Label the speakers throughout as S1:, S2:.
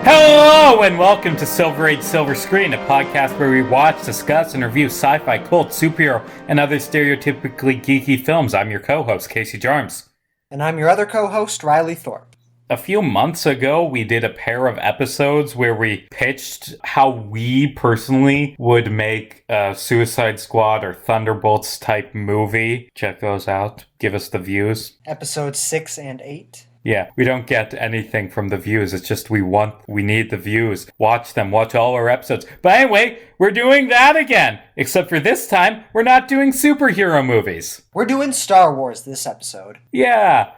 S1: Hello and welcome to Silver Age Silver Screen, a podcast where we watch, discuss, and review sci-fi, cult, superhero, and other stereotypically geeky films. I'm your co-host, Casey Jarms.
S2: And I'm your other co-host, Riley Thorpe.
S1: A few months ago, we did a pair of episodes where we pitched how we personally would make a Suicide Squad or Thunderbolts type movie. Check those out. Give us the views.
S2: Episodes 6 and 8.
S1: Yeah, we don't get anything from the views. It's just we need the views. Watch them. Watch all our episodes. But anyway, we're doing that again. Except for this time, we're not doing superhero movies.
S2: We're doing Star Wars this episode.
S1: Yeah.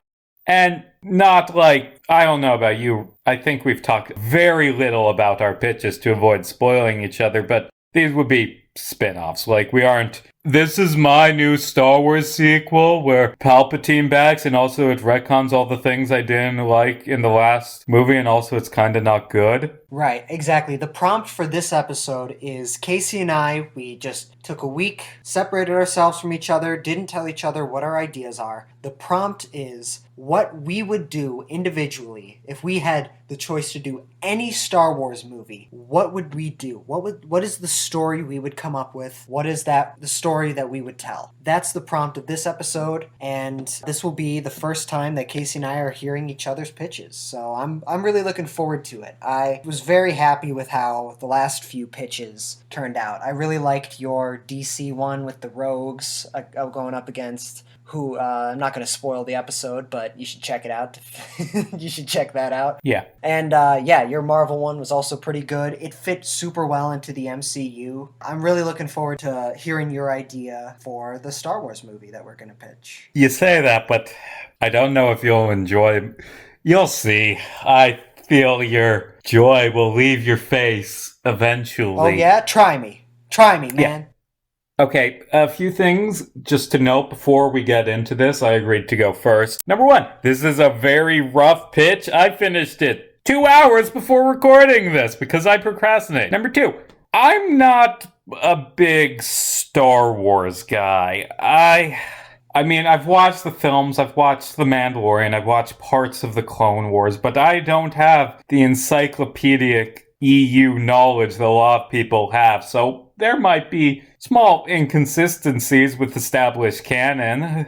S1: And not like, I don't know about you. I think we've talked very little about our pitches to avoid spoiling each other, but these would be spin-offs. Like, we aren't, this is my new Star Wars sequel where Palpatine backs and also it retcons all the things I didn't like in the last movie and also it's kind of not good.
S2: Right, exactly. The prompt for this episode is Casey and I, we just took a week, separated ourselves from each other, didn't tell each other what our ideas are. The prompt is what we would do individually if we had the choice to do any Star Wars movie. What would we do? What is the story we would come up with? What is the story that we would tell? That's the prompt of this episode, and this will be the first time that Casey and I are hearing each other's pitches. So I'm really looking forwad to it. I was very happy with how the last few pitches turned out. I really liked your DC one with the rogues going up against who, I'm not going to spoil the episode, but you should check it out. You should check that out.
S1: Yeah.
S2: And your Marvel one was also pretty good. It fit super well into the MCU. I'm really looking forward to hearing your idea for the Star Wars movie that we're going to pitch.
S1: You say that, but I don't know if you'll enjoy. You'll see. I feel your joy will leave your face eventually.
S2: Oh yeah? Try me. Try me, man.
S1: Yeah. Okay, a few things just to note before we get into this. I agreed to go first. Number one, this is a very rough pitch. I finished it 2 hours before recording this because I procrastinate. Number two, I'm not a big Star Wars guy. I mean, I've watched the films, I've watched The Mandalorian, I've watched parts of the Clone Wars, but I don't have the encyclopedic EU knowledge that a lot of people have, so there might be small inconsistencies with established canon.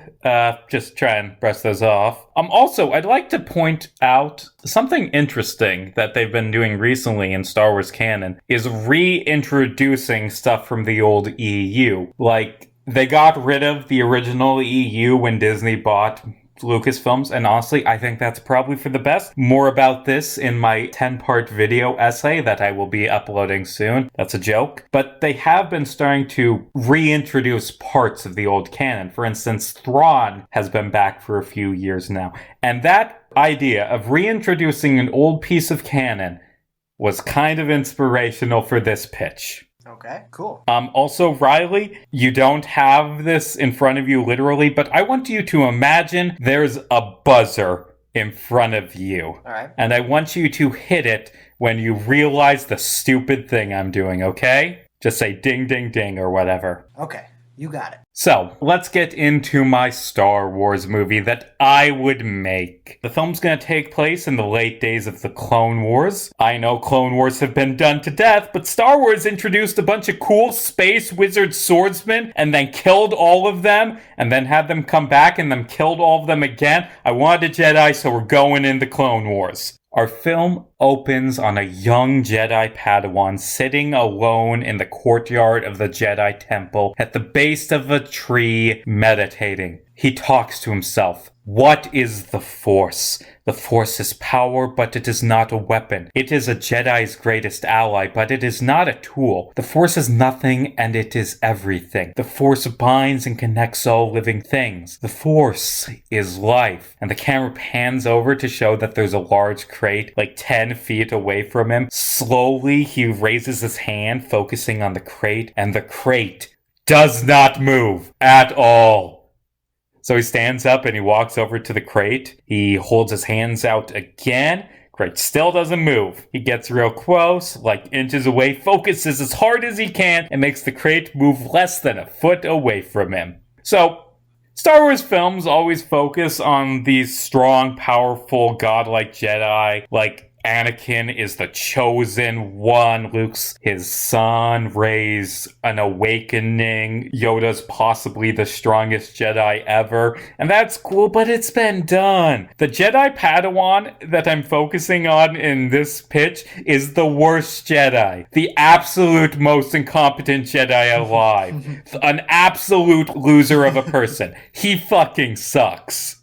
S1: Just try and brush those off. Also, I'd like to point out something interesting that they've been doing recently in Star Wars canon is reintroducing stuff from the old EU. Like, they got rid of the original EU when Disney bought Lucasfilms, and honestly, I think that's probably for the best. More about this in my 10-part video essay that I will be uploading soon. That's a joke. But they have been starting to reintroduce parts of the old canon. For instance, Thrawn has been back for a few years now. And that idea of reintroducing an old piece of canon was kind of inspirational for this pitch.
S2: Okay, cool.
S1: Also, Riley, you don't have this in front of you literally, but I want you to imagine there's a buzzer in front of you.
S2: All right.
S1: And I want you to hit it when you realize the stupid thing I'm doing, okay? Just say ding, ding, ding or whatever.
S2: Okay, you got it.
S1: So, let's get into my Star Wars movie that I would make. The film's gonna take place in the late days of the Clone Wars. I know Clone Wars have been done to death, but Star Wars introduced a bunch of cool space wizard swordsmen and then killed all of them, and then had them come back and then killed all of them again. I wanted a Jedi, so we're going into Clone Wars. Our film opens on a young Jedi Padawan sitting alone in the courtyard of the Jedi Temple at the base of a tree meditating. He talks to himself. What is the Force? The Force is power, but it is not a weapon. It is a Jedi's greatest ally, but it is not a tool. The Force is nothing, and it is everything. The Force binds and connects all living things. The Force is life. And the camera pans over to show that there's a large crate, like 10 feet away from him. Slowly, he raises his hand, focusing on the crate, and the crate does not move at all. So he stands up and he walks over to the crate. He holds his hands out again. Crate still doesn't move. He gets real close, like inches away, focuses as hard as he can, and makes the crate move less than a foot away from him. So, Star Wars films always focus on these strong, powerful, godlike Jedi, like Anakin is the chosen one. Luke's his son. Rey's an awakening. Yoda's possibly the strongest Jedi ever. And that's cool, but it's been done. The Jedi Padawan that I'm focusing on in this pitch is the worst Jedi. The absolute most incompetent Jedi alive. An absolute loser of a person. He fucking sucks.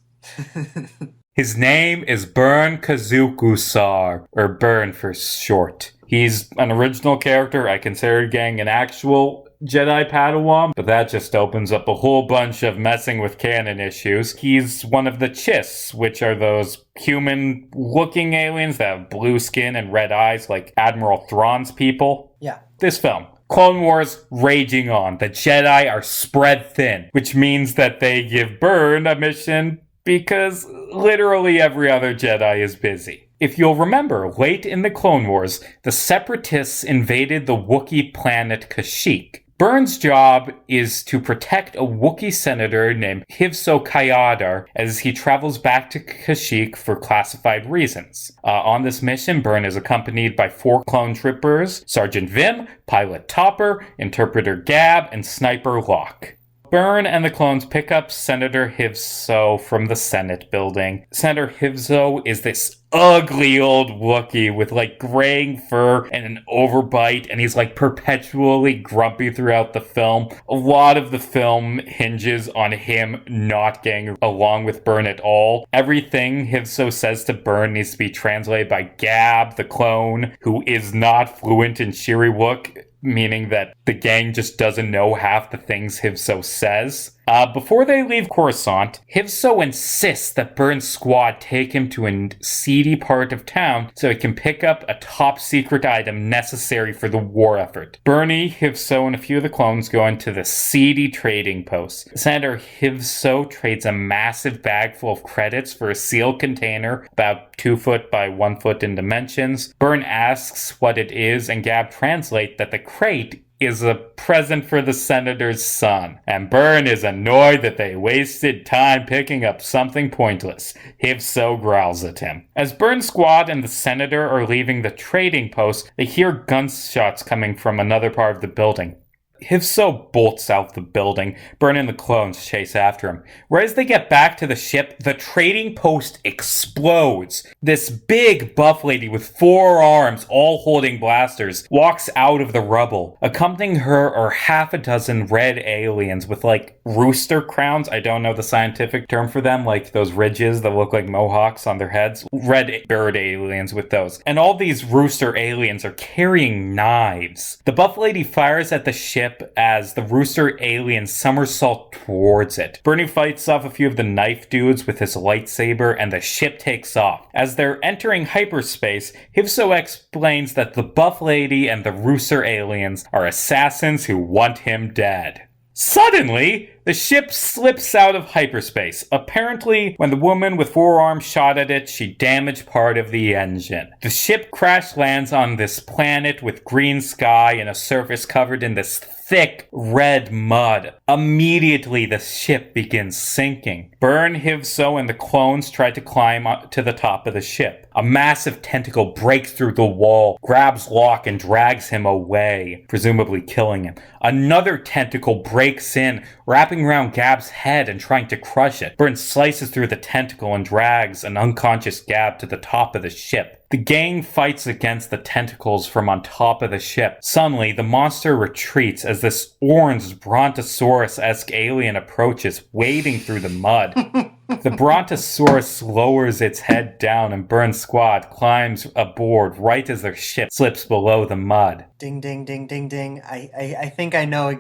S1: His name is Burn Kazukusar, or Burn for short. He's an original character. I considered getting an actual Jedi Padawan, but that just opens up a whole bunch of messing with canon issues. He's one of the Chiss, which are those human-looking aliens that have blue skin and red eyes like Admiral Thrawn's people.
S2: Yeah.
S1: This film. Clone Wars raging on. The Jedi are spread thin, which means that they give Burn a mission because literally every other Jedi is busy. If you'll remember, late in the Clone Wars, the Separatists invaded the Wookiee planet Kashyyyk. Burn's job is to protect a Wookiee senator named Hivso Kayadar as he travels back to Kashyyyk for classified reasons. On this mission, Burn is accompanied by 4 clone troopers, Sergeant Vim, Pilot Topper, Interpreter Gab, and Sniper Locke. Burn and the clones pick up Senator Hivso from the Senate building. Senator Hivso is this ugly old Wookiee with like graying fur and an overbite, and he's like perpetually grumpy throughout the film. A lot of the film hinges on him not getting along with Burn at all. Everything Hivso says to Burn needs to be translated by Gab, the clone, who is not fluent in Shiriwook, meaning that the gang just doesn't know half the things Hivso says. Before they leave Coruscant, Hivso insists that Burn's squad take him to a seedy part of town so he can pick up a top secret item necessary for the war effort. Bernie, Hivso, and a few of the clones go into the seedy trading post. Senator Hivso trades a massive bag full of credits for a sealed container about 2 foot by 1 foot in dimensions. Burn asks what it is, and Gab translates that the crate is a present for the senator's son, and Burn is annoyed that they wasted time picking up something pointless. Hivso growls at him. As Burn's squad and the senator are leaving the trading post, they hear gunshots coming from another part of the building. Hivso bolts out the building. Burn and the clones chase after him. Right as they get back to the ship, the trading post explodes. This big buff lady with 4 arms, all holding blasters, walks out of the rubble. Accompanying her are half a dozen red aliens with like rooster crowns. I don't know the scientific term for them, like those ridges that look like mohawks on their heads. Red bird aliens with those. And all these rooster aliens are carrying knives. The buff lady fires at the ship as the rooster aliens somersault towards it. Bernie fights off a few of the knife dudes with his lightsaber, and the ship takes off. As they're entering hyperspace, Hivso explains that the buff lady and the rooster aliens are assassins who want him dead. Suddenly, the ship slips out of hyperspace. Apparently, when the woman with 4 arms shot at it, she damaged part of the engine. The ship crash lands on this planet with green sky and a surface covered in this thick red mud. Immediately, the ship begins sinking. Burn, Hivso, and the clones try to climb up to the top of the ship. A massive tentacle breaks through the wall, grabs Locke, and drags him away, presumably killing him. Another tentacle breaks in, wrapping around Gab's head and trying to crush it. Burn slices through the tentacle and drags an unconscious Gab to the top of the ship. The gang fights against the tentacles from on top of the ship. Suddenly, the monster retreats as this orange Brontosaurus-esque alien approaches, wading through the mud. The Brontosaurus lowers its head down, and Burn's squad climbs aboard right as their ship slips below the mud.
S2: Ding, ding, ding, ding, ding. I think I know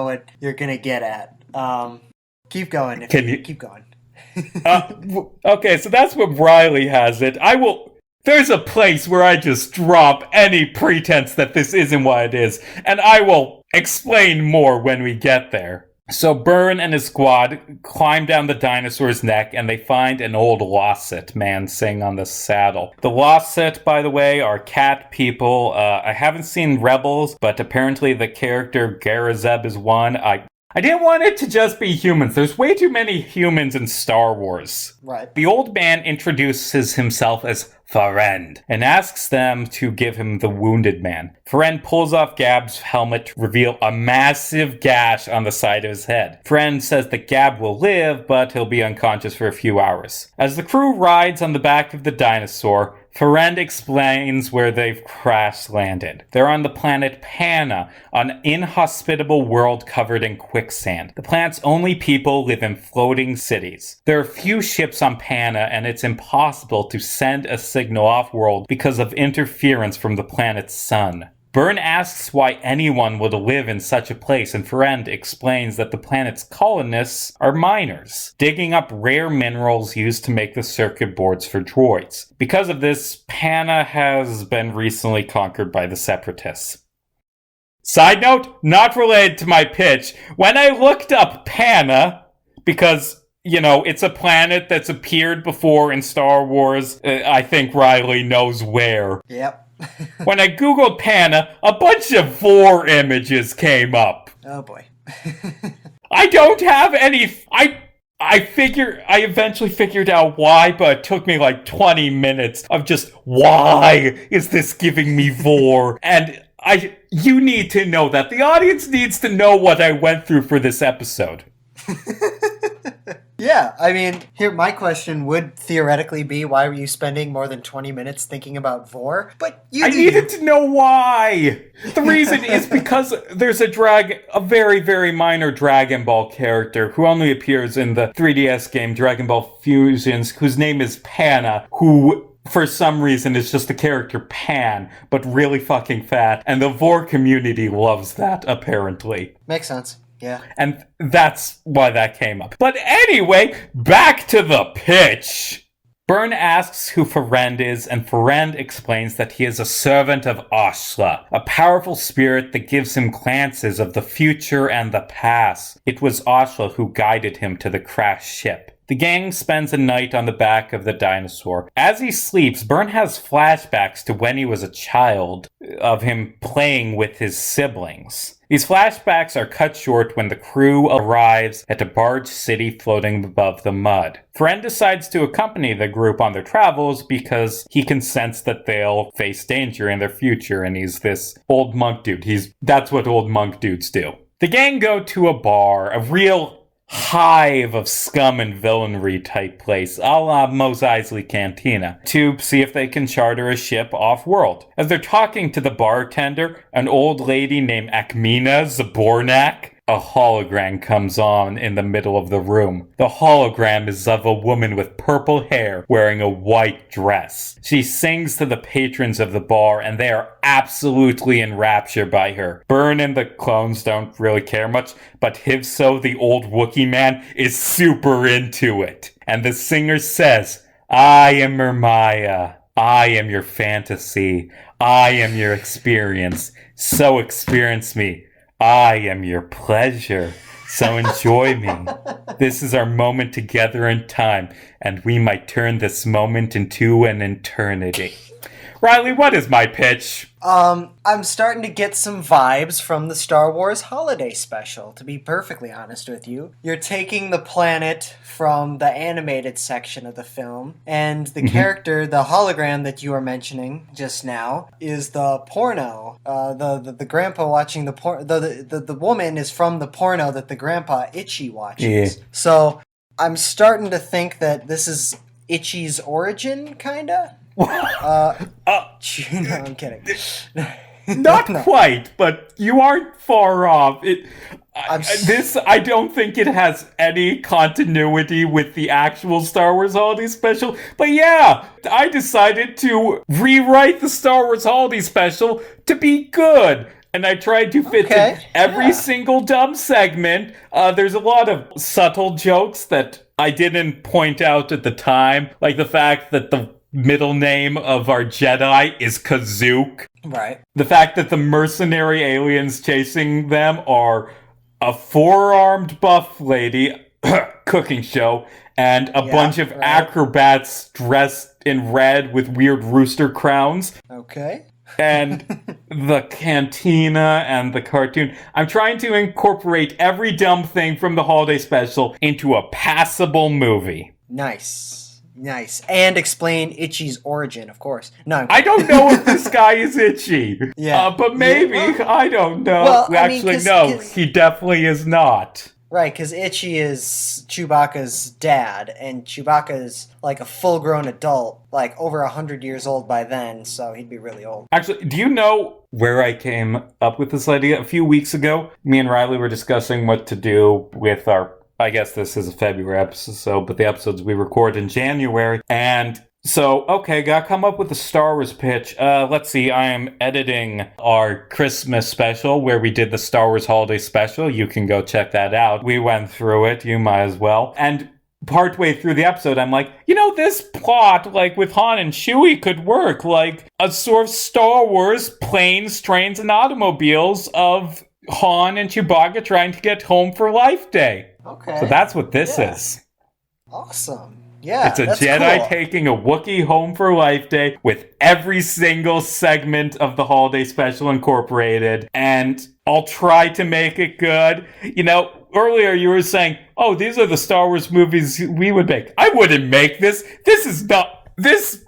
S2: what you're gonna get at. Keep going. Keep going.
S1: Okay, so that's what Riley has it. There's a place where I just drop any pretense that this isn't what it is, and I will explain more when we get there. So Burn and his squad climb down the dinosaur's neck, and they find an old Losset man sitting on the saddle. The Losset, by the way, are cat people. I haven't seen Rebels, but apparently the character Garazeb is one. I I didn't want it to just be humans. There's way too many humans in Star Wars.
S2: Right.
S1: The old man introduces himself as Friend and asks them to give him the wounded man. Friend pulls off Gab's helmet to reveal a massive gash on the side of his head. Friend says that Gab will live, but he'll be unconscious for a few hours. As the crew rides on the back of the dinosaur, Friend explains where they've crash landed. They're on the planet Pana, an inhospitable world covered in quicksand. The planet's only people live in floating cities. There are few ships on Pana, and it's impossible to send a signal off-world because of interference from the planet's sun. Byrne asks why anyone would live in such a place, and Friend explains that the planet's colonists are miners, digging up rare minerals used to make the circuit boards for droids. Because of this, Pana has been recently conquered by the Separatists. Side note, not related to my pitch, when I looked up Pana, because, you know, it's a planet that's appeared before in Star Wars, I think Riley knows where.
S2: Yep.
S1: When I googled Pana, a bunch of vore images came up.
S2: Oh boy.
S1: I don't have any. I eventually figured out why, but it took me like 20 minutes of just, why is this giving me vore? And you need to know that. The audience needs to know what I went through for this episode.
S2: Yeah, I mean, here, my question would theoretically be, why were you spending more than 20 minutes thinking about vore? But I
S1: needed to know why. The reason is because there's a very, very minor Dragon Ball character who only appears in the 3DS game Dragon Ball Fusions, whose name is Pana, who for some reason is just the character Pan, but really fucking fat, and the vore community loves that, apparently.
S2: Makes sense. Yeah.
S1: And that's why that came up. But anyway, back to the pitch. Byrne asks who Friend is, and Friend explains that he is a servant of Ashla, a powerful spirit that gives him glances of the future and the past. It was Ashla who guided him to the crashed ship. The gang spends a night on the back of the dinosaur. As he sleeps, Byrne has flashbacks to when he was a child, of him playing with his siblings. These flashbacks are cut short when the crew arrives at a barge city floating above the mud. Friend decides to accompany the group on their travels because he can sense that they'll face danger in their future, and he's this old monk dude. That's what old monk dudes do. The gang go to a bar, a real hive of scum and villainry type place, a la Mos Eisley Cantina, to see if they can charter a ship off-world. As they're talking to the bartender, an old lady named Akmina Zabornak, a hologram comes on in the middle of the room. The hologram is of a woman with purple hair wearing a white dress. She sings to the patrons of the bar, and they are absolutely enraptured by her. Byrne and the clones don't really care much, but Hivso, the old Wookiee man, is super into it. And the singer says, "I am Mermaya. I am your fantasy. I am your experience. So experience me. I am your pleasure, so enjoy me. This is our moment together in time, and we might turn this moment into an eternity." Riley, what is my pitch?
S2: I'm starting to get some vibes from the Star Wars Holiday Special, to be perfectly honest with you. You're taking the planet from the animated section of the film, and the character, the hologram that you were mentioning just now, is the porno. The grandpa watching the porn. The woman is from the porno that the grandpa Itchy watches. Yeah. So I'm starting to think that this is Itchy's origin, kinda. No, I'm kidding.
S1: Not quite, but you aren't far off. I don't think it has any continuity with the actual Star Wars Holiday Special. But yeah, I decided to rewrite the Star Wars Holiday Special to be good. And I tried to fit in every single dumb segment. There's a lot of subtle jokes that I didn't point out at the time, like the fact that the middle name of our Jedi is Kazook.
S2: Right.
S1: The fact that the mercenary aliens chasing them are a four-armed buff lady, cooking show, and a bunch of acrobats dressed in red with weird rooster crowns.
S2: Okay.
S1: and the cantina and the cartoon. I'm trying to incorporate every dumb thing from the holiday special into a passable movie.
S2: Nice. Nice. And explain Itchy's origin, of course. No,
S1: I don't know if this guy is Itchy.
S2: Yeah.
S1: But maybe.
S2: Yeah, well,
S1: I don't know.
S2: well, I mean,
S1: Actually,
S2: 'cause-
S1: no.
S2: 'cause-
S1: He definitely is not.
S2: Right, because Itchy is Chewbacca's dad, and Chewbacca's like a full-grown adult, like over 100 years old by then, so he'd be really old.
S1: Actually, do you know where I came up with this idea? A few weeks ago, me and Riley were discussing what to do with our, I guess this is a February episode, but the episodes we record in January. And so, okay, gotta come up with a Star Wars pitch. Let's see, I am editing our Christmas special where we did the Star Wars holiday special. You can go check that out. We went through it, you might as well. And partway through the episode, I'm like, this plot, like with Han and Chewie could work. Like a sort of Star Wars planes, trains, and automobiles of Han and Chewbacca trying to get home for Life Day.
S2: Okay.
S1: So that's what this is.
S2: Awesome. Yeah,
S1: It's a
S2: that's
S1: Jedi
S2: cool.
S1: taking a Wookiee home for Life Day with every single segment of the holiday special incorporated, and I'll try to make it good. Earlier you were saying, oh, these are the Star Wars movies we would make. I wouldn't make this. This is not... This...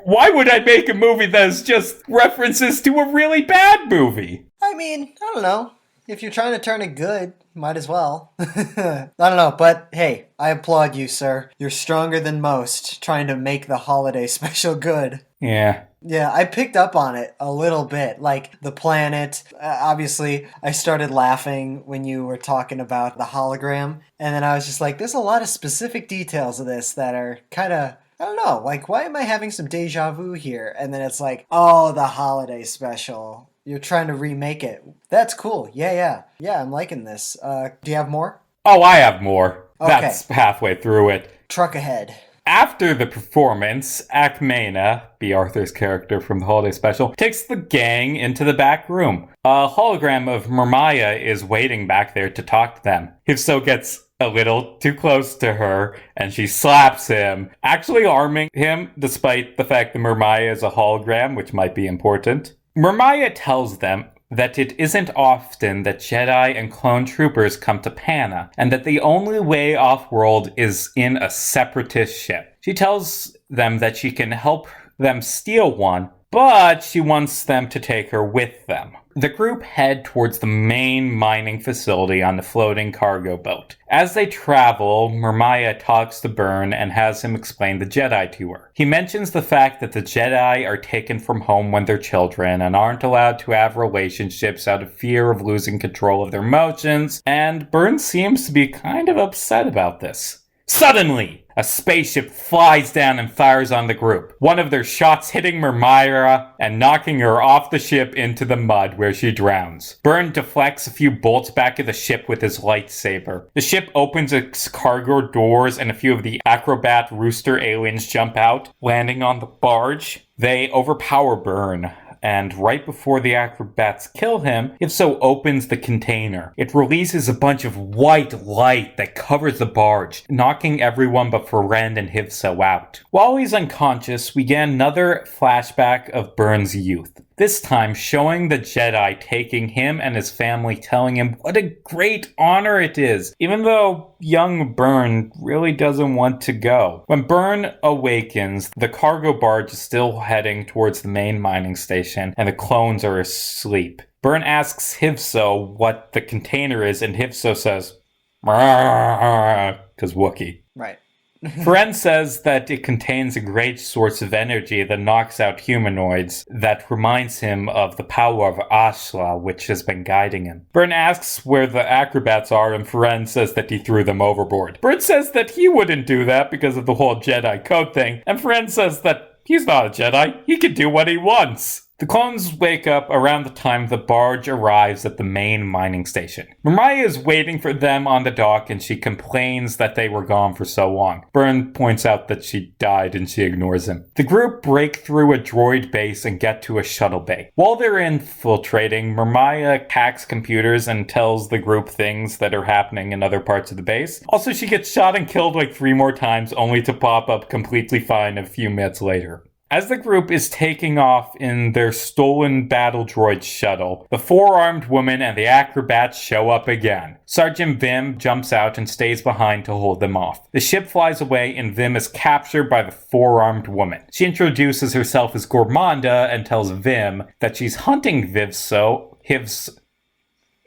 S1: Why would I make a movie that is just references to a really bad movie?
S2: I mean, I don't know. If you're trying to turn it good, might as well. I don't know, but hey, I applaud you, sir. You're stronger than most, trying to make the holiday special good.
S1: Yeah.
S2: Yeah, I picked up on it a little bit, like the planet. Obviously, I started laughing when you were talking about the hologram, and then I was just like, there's a lot of specific details of this that are kind of, I don't know, like, why am I having some deja vu here? And then it's like, oh, the holiday special. You're trying to remake it. That's cool. Yeah, I'm liking this. Do you have more?
S1: Oh, I have more.
S2: Okay.
S1: That's halfway through it.
S2: Truck ahead.
S1: After the performance, Akmena, B. Arthur's character from the holiday special, takes the gang into the back room. A hologram of Mermaya is waiting back there to talk to them. Hifso gets a little too close to her, and she slaps him, actually arming him, despite the fact that Mermaya is a hologram, which might be important. Mermaya tells them that it isn't often that Jedi and clone troopers come to Panna, and that the only way off-world is in a separatist ship. She tells them that she can help them steal one, but she wants them to take her with them. The group head towards the main mining facility on the floating cargo boat. As they travel, Mermaya talks to Byrne and has him explain the Jedi to her. He mentions the fact that the Jedi are taken from home when they're children and aren't allowed to have relationships out of fear of losing control of their emotions, and Byrne seems to be kind of upset about this. Suddenly, a spaceship flies down and fires on the group, one of their shots hitting Mermaya and knocking her off the ship into the mud where she drowns. Byrne deflects a few bolts back of the ship with his lightsaber. The ship opens its cargo doors and a few of the acrobat rooster aliens jump out, landing on the barge. They overpower Byrne, and right before the acrobats kill him, Hifso opens the container. It releases a bunch of white light that covers the barge, knocking everyone but Feren and Hifso out. While he's unconscious, we get another flashback of Byrne's youth. This time showing the Jedi taking him and his family, telling him what a great honor it is, even though young Byrne really doesn't want to go. When Byrne awakens, the cargo barge is still heading towards the main mining station, and the clones are asleep. Byrne asks Hifso what the container is, and Hifso says, because Wookiee.
S2: Right.
S1: Feren says that it contains a great source of energy that knocks out humanoids that reminds him of the power of Ashla, which has been guiding him. Byrne asks where the acrobats are, and Feren says that he threw them overboard. Byrne says that he wouldn't do that because of the whole Jedi code thing, and Feren says that he's not a Jedi, he can do what he wants. The clones wake up around the time the barge arrives at the main mining station. Mermaya is waiting for them on the dock, and she complains that they were gone for so long. Byrne points out that she died, and she ignores him. The group break through a droid base and get to a shuttle bay. While they're infiltrating, Mermaya hacks computers and tells the group things that are happening in other parts of the base. Also, she gets shot and killed like 3 more times, only to pop up completely fine a few minutes later. As the group is taking off in their stolen battle droid shuttle, the four-armed woman and the acrobats show up again. Sergeant Vim jumps out and stays behind to hold them off. The ship flies away and Vim is captured by the four-armed woman. She introduces herself as Gormanda and tells Vim that she's hunting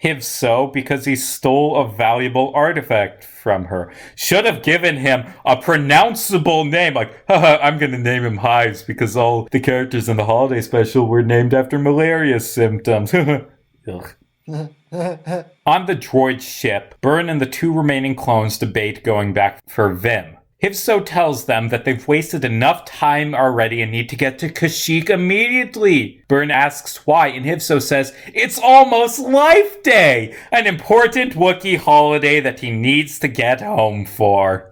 S1: Hivso because he stole a valuable artifact from her. Should have given him a pronounceable name. Like, haha, I'm gonna name him Hives because all the characters in the holiday special were named after malaria symptoms. Ugh. On the droid ship, Byrne and the two remaining clones debate going back for Vim. Hivso tells them that they've wasted enough time already and need to get to Kashyyyk immediately. Byrne asks why, and Hivso says, it's almost Life Day, an important Wookiee holiday that he needs to get home for.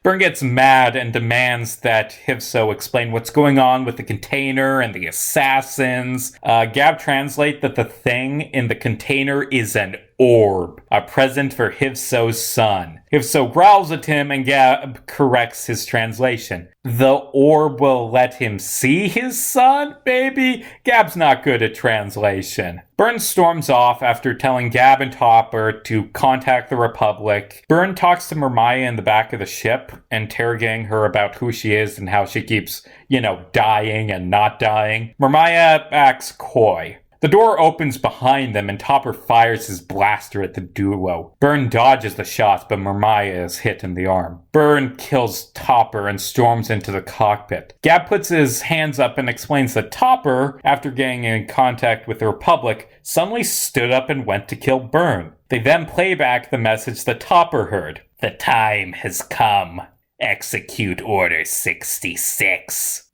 S1: Byrne gets mad and demands that Hivso explain what's going on with the container and the assassins. Gab translates that the thing in the container is an orb, a present for Hivso's son. Hivso growls at him and Gab corrects his translation. The orb will let him see his son? Baby, Gab's not good at translation. Byrne storms off after telling Gab and Topper to contact the Republic. Byrne talks to Mermaya in the back of the ship, interrogating her about who she is and how she keeps, dying and not dying. Mermaya acts coy. The door opens behind them and Topper fires his blaster at the duo. Byrne dodges the shots, but Mermaya is hit in the arm. Byrne kills Topper and storms into the cockpit. Gab puts his hands up and explains that Topper, after getting in contact with the Republic, suddenly stood up and went to kill Byrne. They then play back the message that Topper heard. The time has come. Execute Order 66.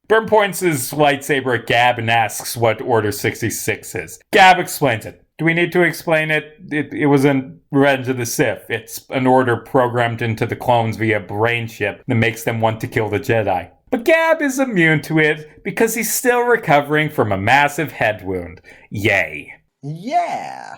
S1: Byrne points his lightsaber at Gab and asks what Order 66 is. Gab explains it. Do we need to explain it? It was in Revenge of the Sith. It's an order programmed into the clones via brain chip that makes them want to kill the Jedi. But Gab is immune to it because he's still recovering from a massive head wound. Yay.
S2: Yeah.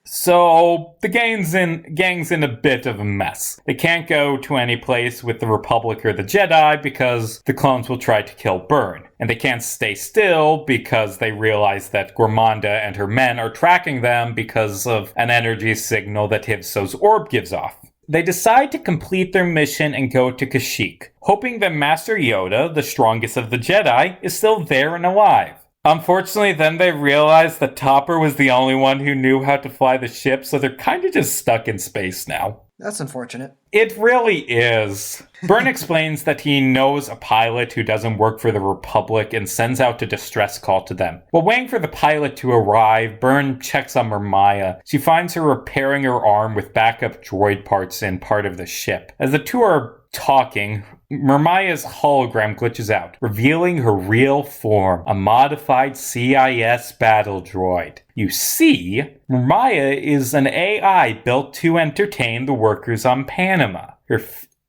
S1: So the gang's in a bit of a mess. They can't go to any place with the Republic or the Jedi because the clones will try to kill Byrne. And they can't stay still because they realize that Gormanda and her men are tracking them because of an energy signal that Hivso's orb gives off. They decide to complete their mission and go to Kashyyyk, hoping that Master Yoda, the strongest of the Jedi, is still there and alive. Unfortunately, then they realize that Topper was the only one who knew how to fly the ship, so they're kind of just stuck in space now.
S2: That's unfortunate.
S1: It really is. Byrne explains that he knows a pilot who doesn't work for the Republic and sends out a distress call to them. While waiting for the pilot to arrive, Byrne checks on Mermaya. She finds her repairing her arm with backup droid parts in part of the ship. As the two are talking, Mermaya's hologram glitches out, revealing her real form, a modified CIS battle droid. You see, Mermaya is an AI built to entertain the workers on Panama.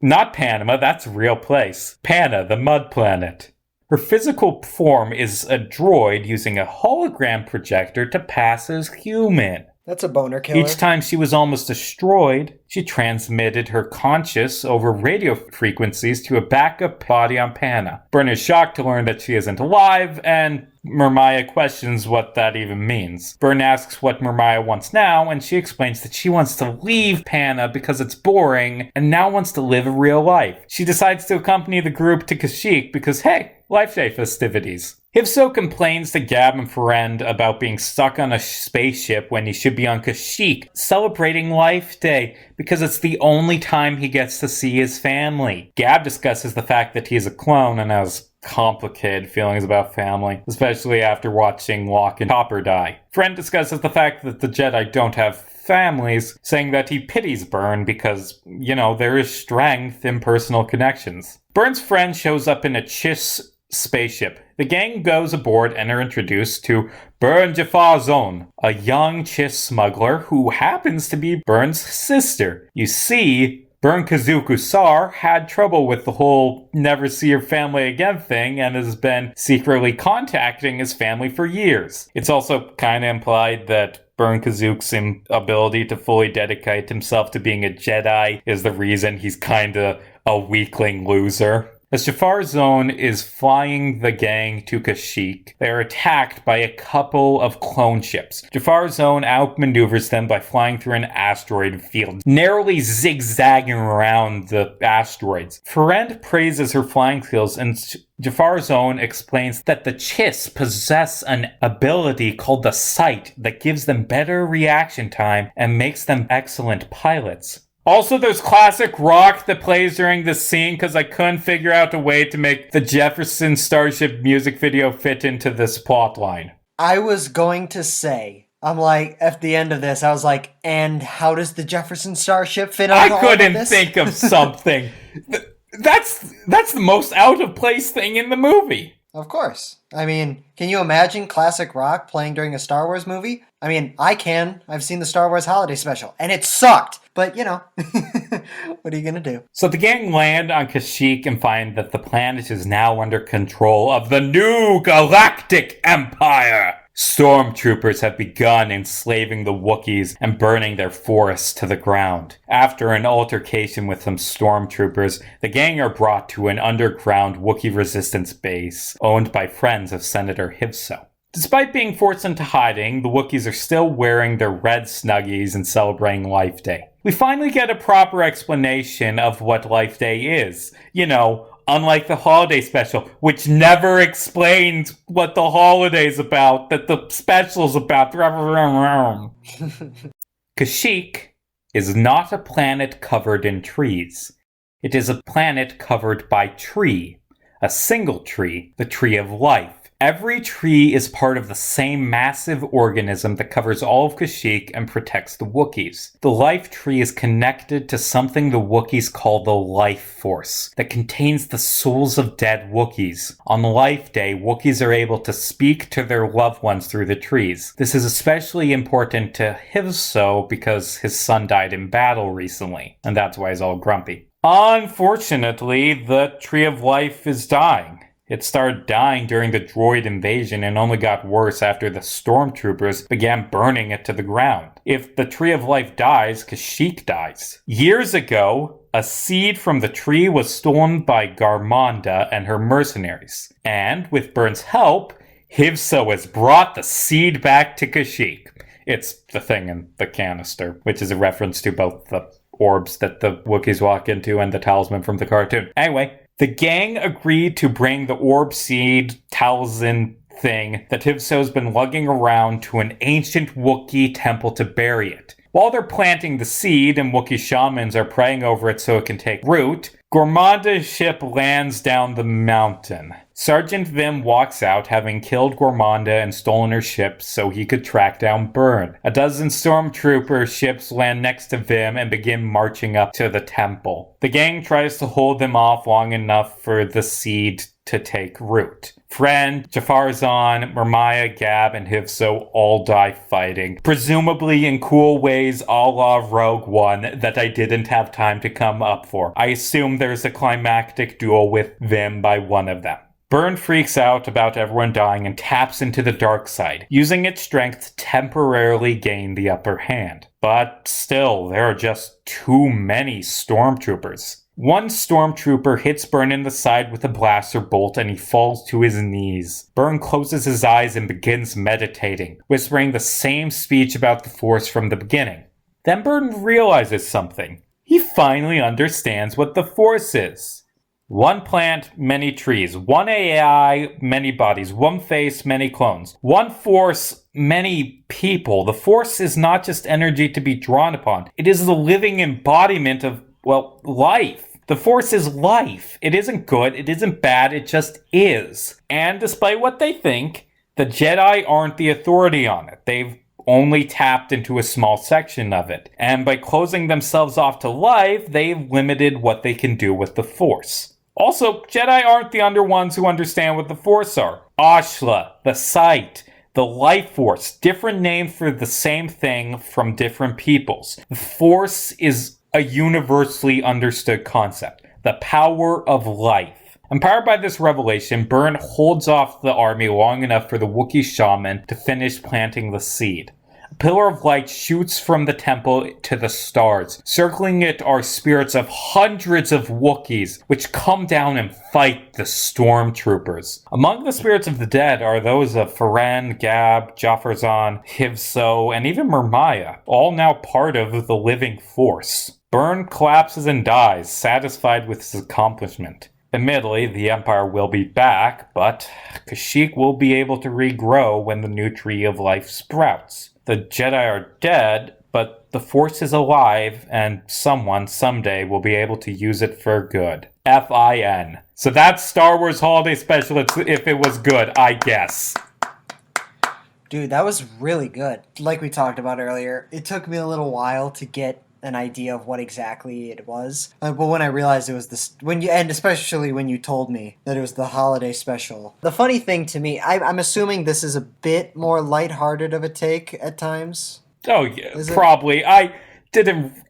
S1: Not Panama, that's a real place. Pana, the mud planet. Her physical form is a droid using a hologram projector to pass as human.
S2: That's a boner killer.
S1: Each time she was almost destroyed, she transmitted her conscious over radio frequencies to a backup body on Pana. Byrne is shocked to learn that she isn't alive, and Mermaya questions what that even means. Byrne asks what Mermaya wants now, and she explains that she wants to leave Pana because it's boring, and now wants to live a real life. She decides to accompany the group to Kashyyyk because, hey, Life Day festivities. Hivso complains to Gab and Friend about being stuck on a spaceship when he should be on Kashyyyk, celebrating Life Day, because it's the only time he gets to see his family. Gab discusses the fact that he is a clone and has complicated feelings about family, especially after watching Locke and Topper die. Friend discusses the fact that the Jedi don't have families, saying that he pities Byrne because, there is strength in personal connections. Byrne's friend shows up in a Chiss spaceship. The gang goes aboard and are introduced to Byrne Jafar Zone, a young Chiss smuggler who happens to be Byrne's sister. You see, Byrne Kazuku Sar had trouble with the whole never see your family again thing and has been secretly contacting his family for years. It's also kind of implied that Byrne Kazook's ability to fully dedicate himself to being a Jedi is the reason he's kind of a weakling loser. As Jafar Zone is flying the gang to Kashyyyk, they are attacked by a couple of clone ships. Jafar Zone outmaneuvers them by flying through an asteroid field, narrowly zigzagging around the asteroids. Ferend praises her flying skills, and Jafar Zone explains that the Chiss possess an ability called the Sight that gives them better reaction time and makes them excellent pilots. Also, there's classic rock that plays during this scene because I couldn't figure out a way to make the Jefferson Starship music video fit into this plotline.
S2: I was going to say, I'm like, at the end of this, I was like, and how does the Jefferson Starship fit on all of this?
S1: I couldn't think of something. That's the most out of place thing in the movie.
S2: Of course. I mean, can you imagine classic rock playing during a Star Wars movie? I mean, I can. I've seen the Star Wars Holiday Special, and it sucked. But, you know, what are you going to do?
S1: So the gang land on Kashyyyk and find that the planet is now under control of the new Galactic Empire. Stormtroopers have begun enslaving the Wookiees and burning their forests to the ground. After an altercation with some stormtroopers, the gang are brought to an underground Wookiee resistance base owned by friends of Senator Hivso. Despite being forced into hiding, the Wookiees are still wearing their red Snuggies and celebrating Life Day. We finally get a proper explanation of what Life Day is. You know, unlike the holiday special, which never explains what the holiday's about, that the special's about. Kashyyyk is not a planet covered in trees. It is a planet covered by tree. A single tree, the tree of life. Every tree is part of the same massive organism that covers all of Kashyyyk and protects the Wookiees. The life tree is connected to something the Wookiees call the Life Force, that contains the souls of dead Wookiees. On Life Day, Wookiees are able to speak to their loved ones through the trees. This is especially important to Hivso because his son died in battle recently, and that's why he's all grumpy. Unfortunately, the Tree of Life is dying. It started dying during the droid invasion and only got worse after the stormtroopers began burning it to the ground. If the Tree of Life dies, Kashyyyk dies. Years ago, a seed from the tree was stolen by Garmonda and her mercenaries. And, with Burn's help, Hivso has brought the seed back to Kashyyyk. It's the thing in the canister, which is a reference to both the orbs that the Wookiees walk into and the talisman from the cartoon. Anyway, the gang agreed to bring the orb seed talisman thing that Hivso's been lugging around to an ancient Wookiee temple to bury it. While they're planting the seed and Wookiee shamans are praying over it so it can take root, Gormanda's ship lands down the mountain. Sergeant Vim walks out, having killed Gormanda and stolen her ship so he could track down Burn. A dozen stormtrooper ships land next to Vim and begin marching up to the temple. The gang tries to hold them off long enough for the seed to take root. Friend, Jafar Zahn, Mermaya, Gab, and Hivso all die fighting, presumably in cool ways a la Rogue One that I didn't have time to come up for. I assume there's a climactic duel with Vim by one of them. Burn freaks out about everyone dying and taps into the dark side, using its strength to temporarily gain the upper hand. But still, there are just too many stormtroopers. One stormtrooper hits Burn in the side with a blaster bolt and he falls to his knees. Burn closes his eyes and begins meditating, whispering the same speech about the Force from the beginning. Then Burn realizes something. He finally understands what the Force is. One plant, many trees. One AI, many bodies. One face, many clones. One Force, many people. The Force is not just energy to be drawn upon. It is the living embodiment of, well, life. The Force is life. It isn't good, it isn't bad, it just is. And despite what they think, the Jedi aren't the authority on it. They've only tapped into a small section of it. And by closing themselves off to life, they've limited what they can do with the Force. Also, Jedi aren't the only ones who understand what the Force are. Ashla, the Sight, the Life Force, different names for the same thing from different peoples. The Force is a universally understood concept, the power of life. Empowered by this revelation, Burn holds off the army long enough for the Wookiee shaman to finish planting the seed. Pillar of light shoots from the temple to the stars. Circling it are spirits of hundreds of Wookiees, which come down and fight the stormtroopers. Among the spirits of the dead are those of Faran, Gab, Jaffarzan, Hivso, and even Murmaya, all now part of the living force. Burn collapses and dies, satisfied with his accomplishment. Admittedly, the Empire will be back, but Kashyyyk will be able to regrow when the new Tree of Life sprouts. The Jedi are dead, but the Force is alive, and someone someday will be able to use it for good. F-I-N. So that's Star Wars Holiday Special if it was good, I guess.
S2: Dude, that was really good. Like we talked about earlier, it took me a little while to get an idea of what exactly it was. But when I realized it was this, and especially when you told me that it was the holiday special. The funny thing to me, I'm assuming this is a bit more lighthearted of a take at times.
S1: Oh yeah, probably. I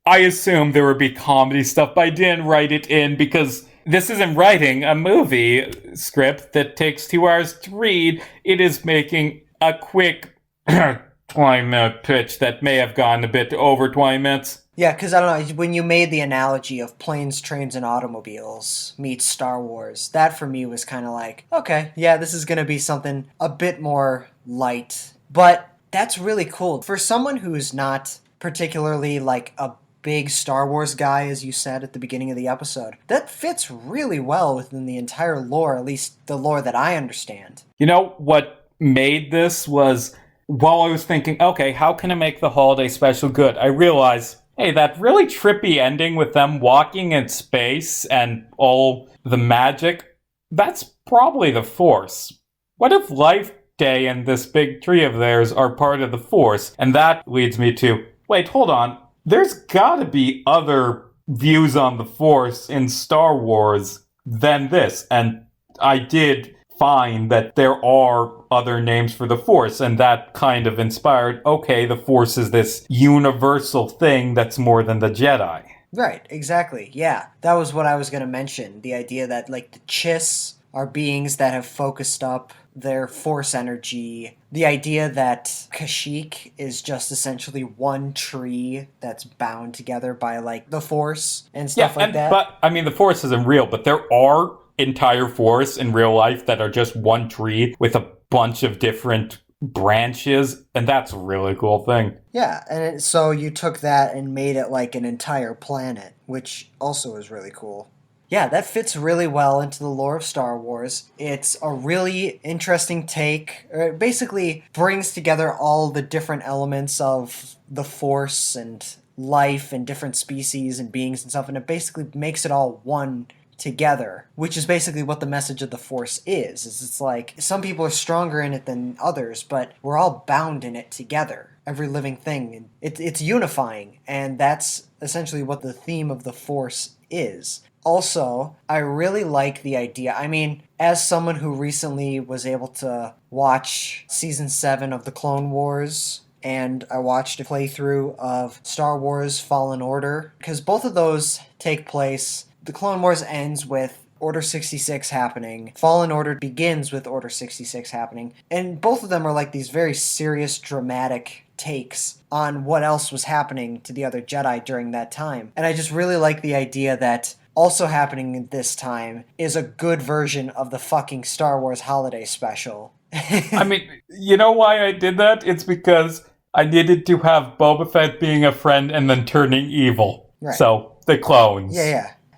S1: assumed there would be comedy stuff, but I didn't write it in because this isn't writing a movie script that takes 2 hours to read. It is making a quick 20-minute pitch that may have gone a bit over 20 minutes.
S2: Yeah, because I don't know, when you made the analogy of planes, trains, and automobiles meets Star Wars, that for me was kind of like, okay, yeah, this is going to be something a bit more light. But that's really cool. For someone who's not particularly like a big Star Wars guy, as you said at the beginning of the episode, that fits really well within the entire lore, at least the lore that I understand.
S1: You know, what made this was, while I was thinking, okay, how can I make the holiday special good? I realized, hey, that really trippy ending with them walking in space and all the magic, that's probably the Force. What if Life Day and this big tree of theirs are part of the Force? And that leads me to, wait, hold on. There's gotta be other views on the Force in Star Wars than this. And I did find that there are other names for the Force, and that kind of inspired, okay, the Force is this universal thing that's more than the Jedi.
S2: Right, exactly, yeah. That was what I was going to mention, the idea that, like, the Chiss are beings that have focused up their Force energy. The idea that Kashyyyk is just essentially one tree that's bound together by, like, the Force and stuff like that.
S1: But, I mean, the Force isn't real, but there are entire forests in real life that are just one tree with a bunch of different branches, and that's a really cool thing.
S2: Yeah, and so you took that and made it like an entire planet, which also is really cool. Yeah, that fits really well into the lore of Star Wars. It's a really interesting take. It basically brings together all the different elements of the Force and life and different species and beings and stuff, and it basically makes it all one together, which is basically what the message of the Force is it's like some people are stronger in it than others, but we're all bound in it together, every living thing, and it's unifying, and that's essentially what the theme of the Force is. Also, I really like the idea. I mean, as someone who recently was able to watch season 7 of the Clone Wars, and I watched a playthrough of Star Wars Fallen Order, because both of those take place. The Clone Wars ends with Order 66 happening. Fallen Order begins with Order 66 happening. And both of them are like these very serious, dramatic takes on what else was happening to the other Jedi during that time. And I just really like the idea that also happening this time is a good version of the fucking Star Wars holiday special.
S1: I mean, you know why I did that? It's because I needed to have Boba Fett being a friend and then turning evil.
S2: Right.
S1: So, the clones.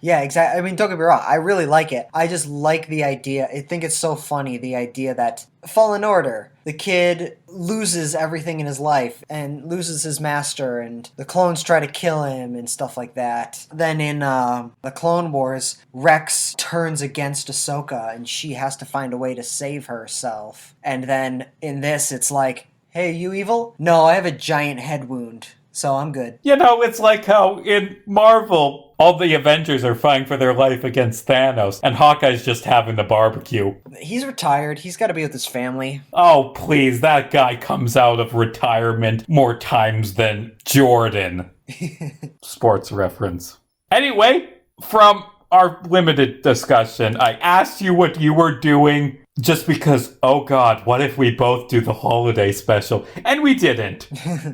S2: Yeah, exactly. I mean, don't get me wrong. I really like it. I just like the idea. I think it's so funny, the idea that Fallen Order, the kid loses everything in his life and loses his master, and the clones try to kill him and stuff like that. Then in the Clone Wars, Rex turns against Ahsoka and she has to find a way to save herself. And then in this, it's like, hey, you evil? No, I have a giant head wound, so I'm good.
S1: You know, it's like how in Marvel, all the Avengers are fighting for their life against Thanos, and Hawkeye's just having the barbecue.
S2: He's retired. He's got to be with his family.
S1: Oh, please, that guy comes out of retirement more times than Jordan. Sports reference. Anyway, from our limited discussion, I asked you what you were doing Just because, oh god, what if we both do the holiday special? And we didn't.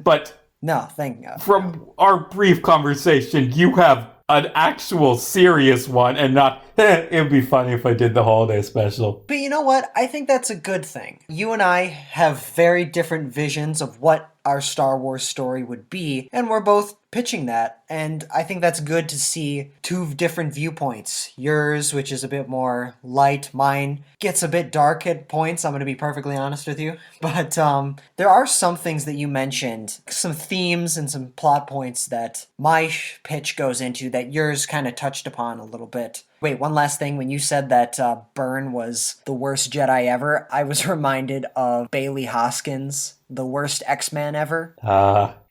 S1: But
S2: No, thank God.
S1: from our brief conversation, you have an actual serious one and not, it would be funny if I did the holiday special.
S2: But you know what? I think that's a good thing. You and I have very different visions of what our Star Wars story would be, and we're both pitching that. And I think that's good to see two different viewpoints. Yours, which is a bit more light, mine gets a bit dark at points, I'm going to be perfectly honest with you. But there are some things that you mentioned, some themes and some plot points that my pitch goes into that yours kind of touched upon a little bit. Wait, one last thing. When you said that Byrne was the worst Jedi ever, I was reminded of Bailey Hoskins, the worst X-Man ever.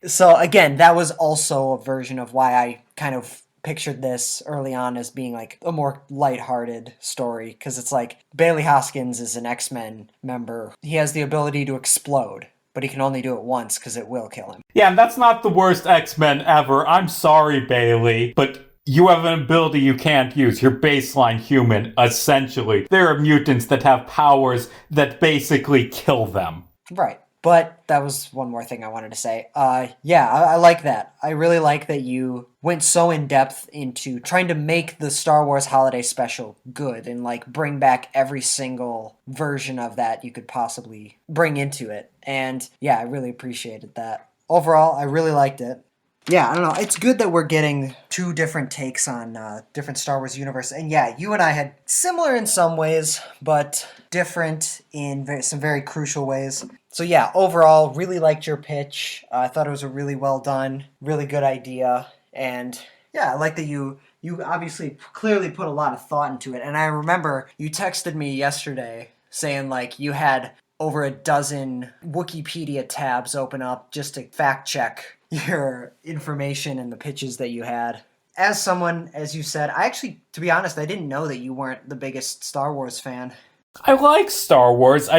S2: So again, that was also a version of why I kind of pictured this early on as being like a more lighthearted story, because it's like Bailey Hoskins is an X-Men member. He has the ability to explode, but he can only do it once because it will kill him.
S1: Yeah, and that's not the worst X-Men ever. I'm sorry, Bailey, but you have an ability you can't use. You're baseline human, essentially. There are mutants that have powers that basically kill them.
S2: Right. But that was one more thing I wanted to say. Yeah, I like that. I really like that you went so in depth into trying to make the Star Wars Holiday Special good and like bring back every single version of that you could possibly bring into it. And yeah, I really appreciated that. Overall, I really liked it. Yeah, I don't know. It's good that we're getting two different takes on different Star Wars universe. And yeah, you and I had similar in some ways, but different in some very crucial ways. So yeah, overall, really liked your pitch. I thought it was a really well done, really good idea. And yeah, I like that you obviously clearly put a lot of thought into it. And I remember you texted me yesterday saying like you had over a dozen Wikipedia tabs open up just to fact check your information and the pitches that you had. As someone, as you said, I actually, to be honest, I didn't know that you weren't the biggest Star Wars fan.
S1: I like Star Wars,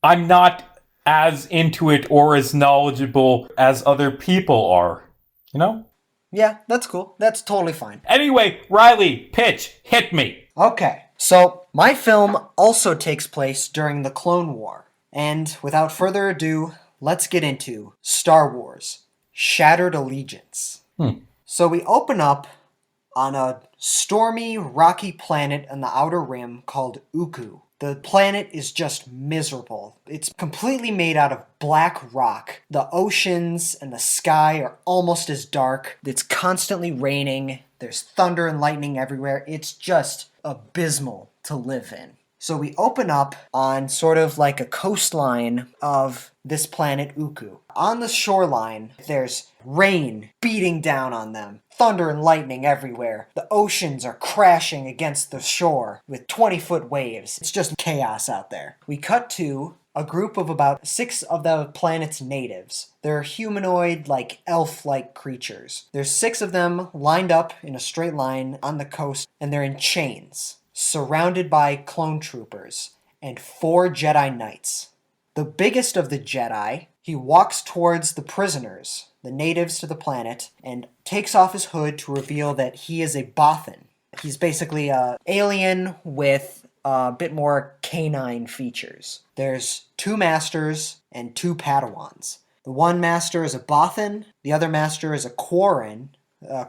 S1: I'm not as into it or as knowledgeable as other people are. You know?
S2: Yeah, that's cool. That's totally fine.
S1: Anyway, Riley, pitch, hit me.
S2: Okay, so my film also takes place during the Clone War. And without further ado, let's get into Star Wars Shattered Allegiance. So we open up on a stormy, rocky planet on the Outer Rim called Uku. The planet is just miserable. It's completely made out of black rock. The oceans and the sky are almost as dark. It's constantly raining. There's thunder and lightning everywhere. It's just abysmal to live in. So we open up on sort of like a coastline of this planet Uku. On the shoreline, there's rain beating down on them. Thunder and lightning everywhere. The oceans are crashing against the shore with 20-foot waves. It's just chaos out there. We cut to a group of about 6 of the planet's natives. They're humanoid, like elf-like creatures. There's 6 of them lined up in a straight line on the coast, and they're in chains, surrounded by clone troopers and 4 Jedi Knights. The biggest of the Jedi, he walks towards the prisoners, the natives to the planet, and takes off his hood to reveal that he is a Bothan. He's basically an alien with a bit more canine features. There's 2 masters and 2 Padawans. The one master is a Bothan, the other master is a Quarren.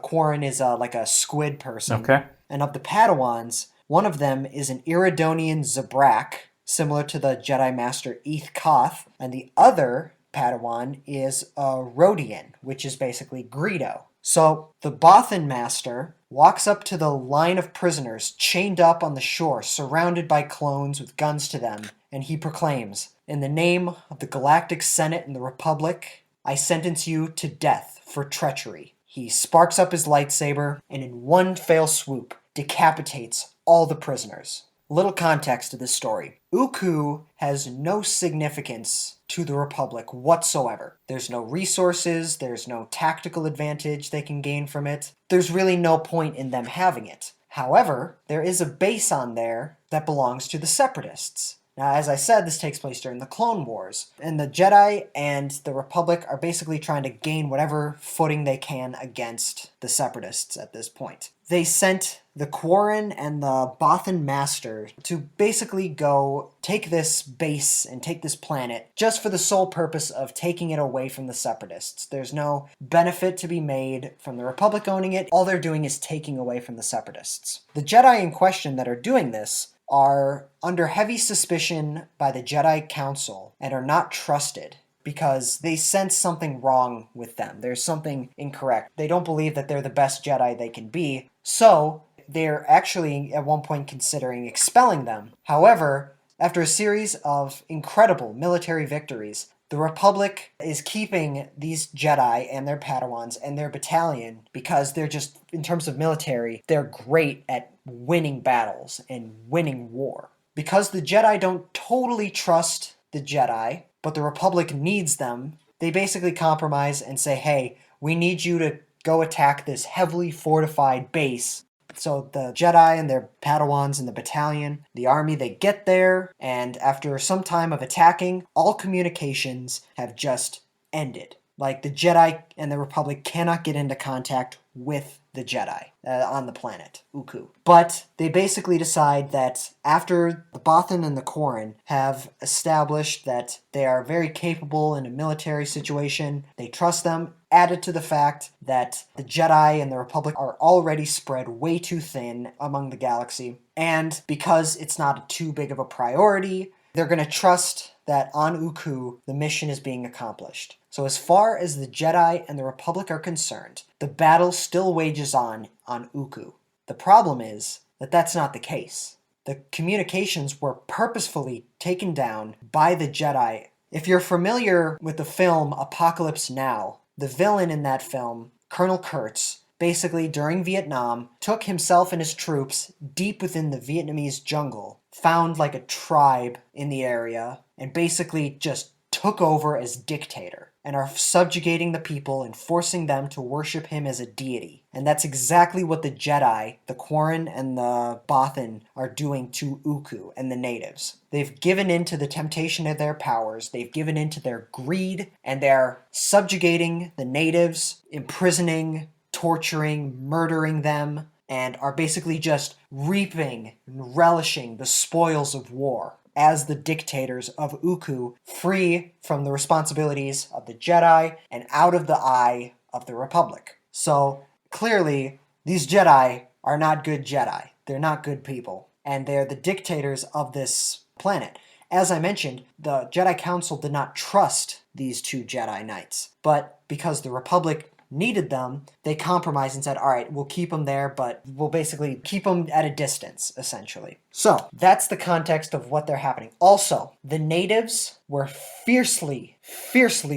S2: Quarren is like a squid person.
S1: Okay.
S2: And of the Padawans, one of them is an Iridonian Zabrak, similar to the Jedi Master Eth Koth, and the other Padawan is a Rodian, which is basically Greedo. So the Bothan Master walks up to the line of prisoners chained up on the shore, surrounded by clones with guns to them, and he proclaims, "In the name of the Galactic Senate and the Republic, I sentence you to death for treachery." He sparks up his lightsaber, and in one fell swoop, decapitates all the prisoners. Little context to this story. Uku has no significance to the Republic whatsoever. There's no resources, there's no tactical advantage they can gain from it. There's really no point in them having it. However, there is a base on there that belongs to the Separatists. Now, as I said, this takes place during the Clone Wars, and the Jedi and the Republic are basically trying to gain whatever footing they can against the Separatists at this point. they sent the Quarren and the Bothan Master to basically go take this base and take this planet just for the sole purpose of taking it away from the Separatists. There's no benefit to be made from the Republic owning it. All they're doing is taking away from the Separatists. The Jedi in question that are doing this are under heavy suspicion by the Jedi Council and are not trusted because they sense something wrong with them. There's something incorrect. They don't believe that they're the best Jedi they can be, so they're actually at one point considering expelling them. However, after a series of incredible military victories, the Republic is keeping these Jedi and their Padawans and their battalion because they're just, in terms of military, they're great at winning battles and winning war. Because the Jedi don't totally trust the Jedi, but the Republic needs them, they basically compromise and say, hey, we need you to go attack this heavily fortified base. So the Jedi and their Padawans and the battalion, the army, they get there, and after some time of attacking, all communications have just ended. Like, the Jedi and the Republic cannot get into contact with the Jedi on the planet, Uku. But they basically decide that after the Bothan and the Quarren have established that they are very capable in a military situation, they trust them, added to the fact that the Jedi and the Republic are already spread way too thin among the galaxy, and because it's not too big of a priority, they're going to trust that on Uku, the mission is being accomplished. So as far as the Jedi and the Republic are concerned, the battle still wages on Uku. The problem is that that's not the case. The communications were purposefully taken down by the Jedi. If you're familiar with the film Apocalypse Now, the villain in that film, Colonel Kurtz, basically during Vietnam, took himself and his troops deep within the Vietnamese jungle, found like a tribe in the area, and basically just took over as dictator and are subjugating the people and forcing them to worship him as a deity. And that's exactly what the Jedi, the Quarren and the Bothan are doing to Uku and the natives. They've given in to the temptation of their powers, they've given in to their greed, and they're subjugating the natives, imprisoning, torturing, murdering them, and are basically just reaping and relishing the spoils of war as the dictators of Uku, free from the responsibilities of the Jedi and out of the eye of the Republic. So clearly, these Jedi are not good Jedi. They're not good people, and they're the dictators of this planet. As I mentioned, the Jedi Council did not trust these two Jedi Knights, but because the Republic needed them, they compromised and said, all right, we'll keep them there, but we'll basically keep them at a distance, essentially. So that's the context of what they're happening. Also, the natives were fiercely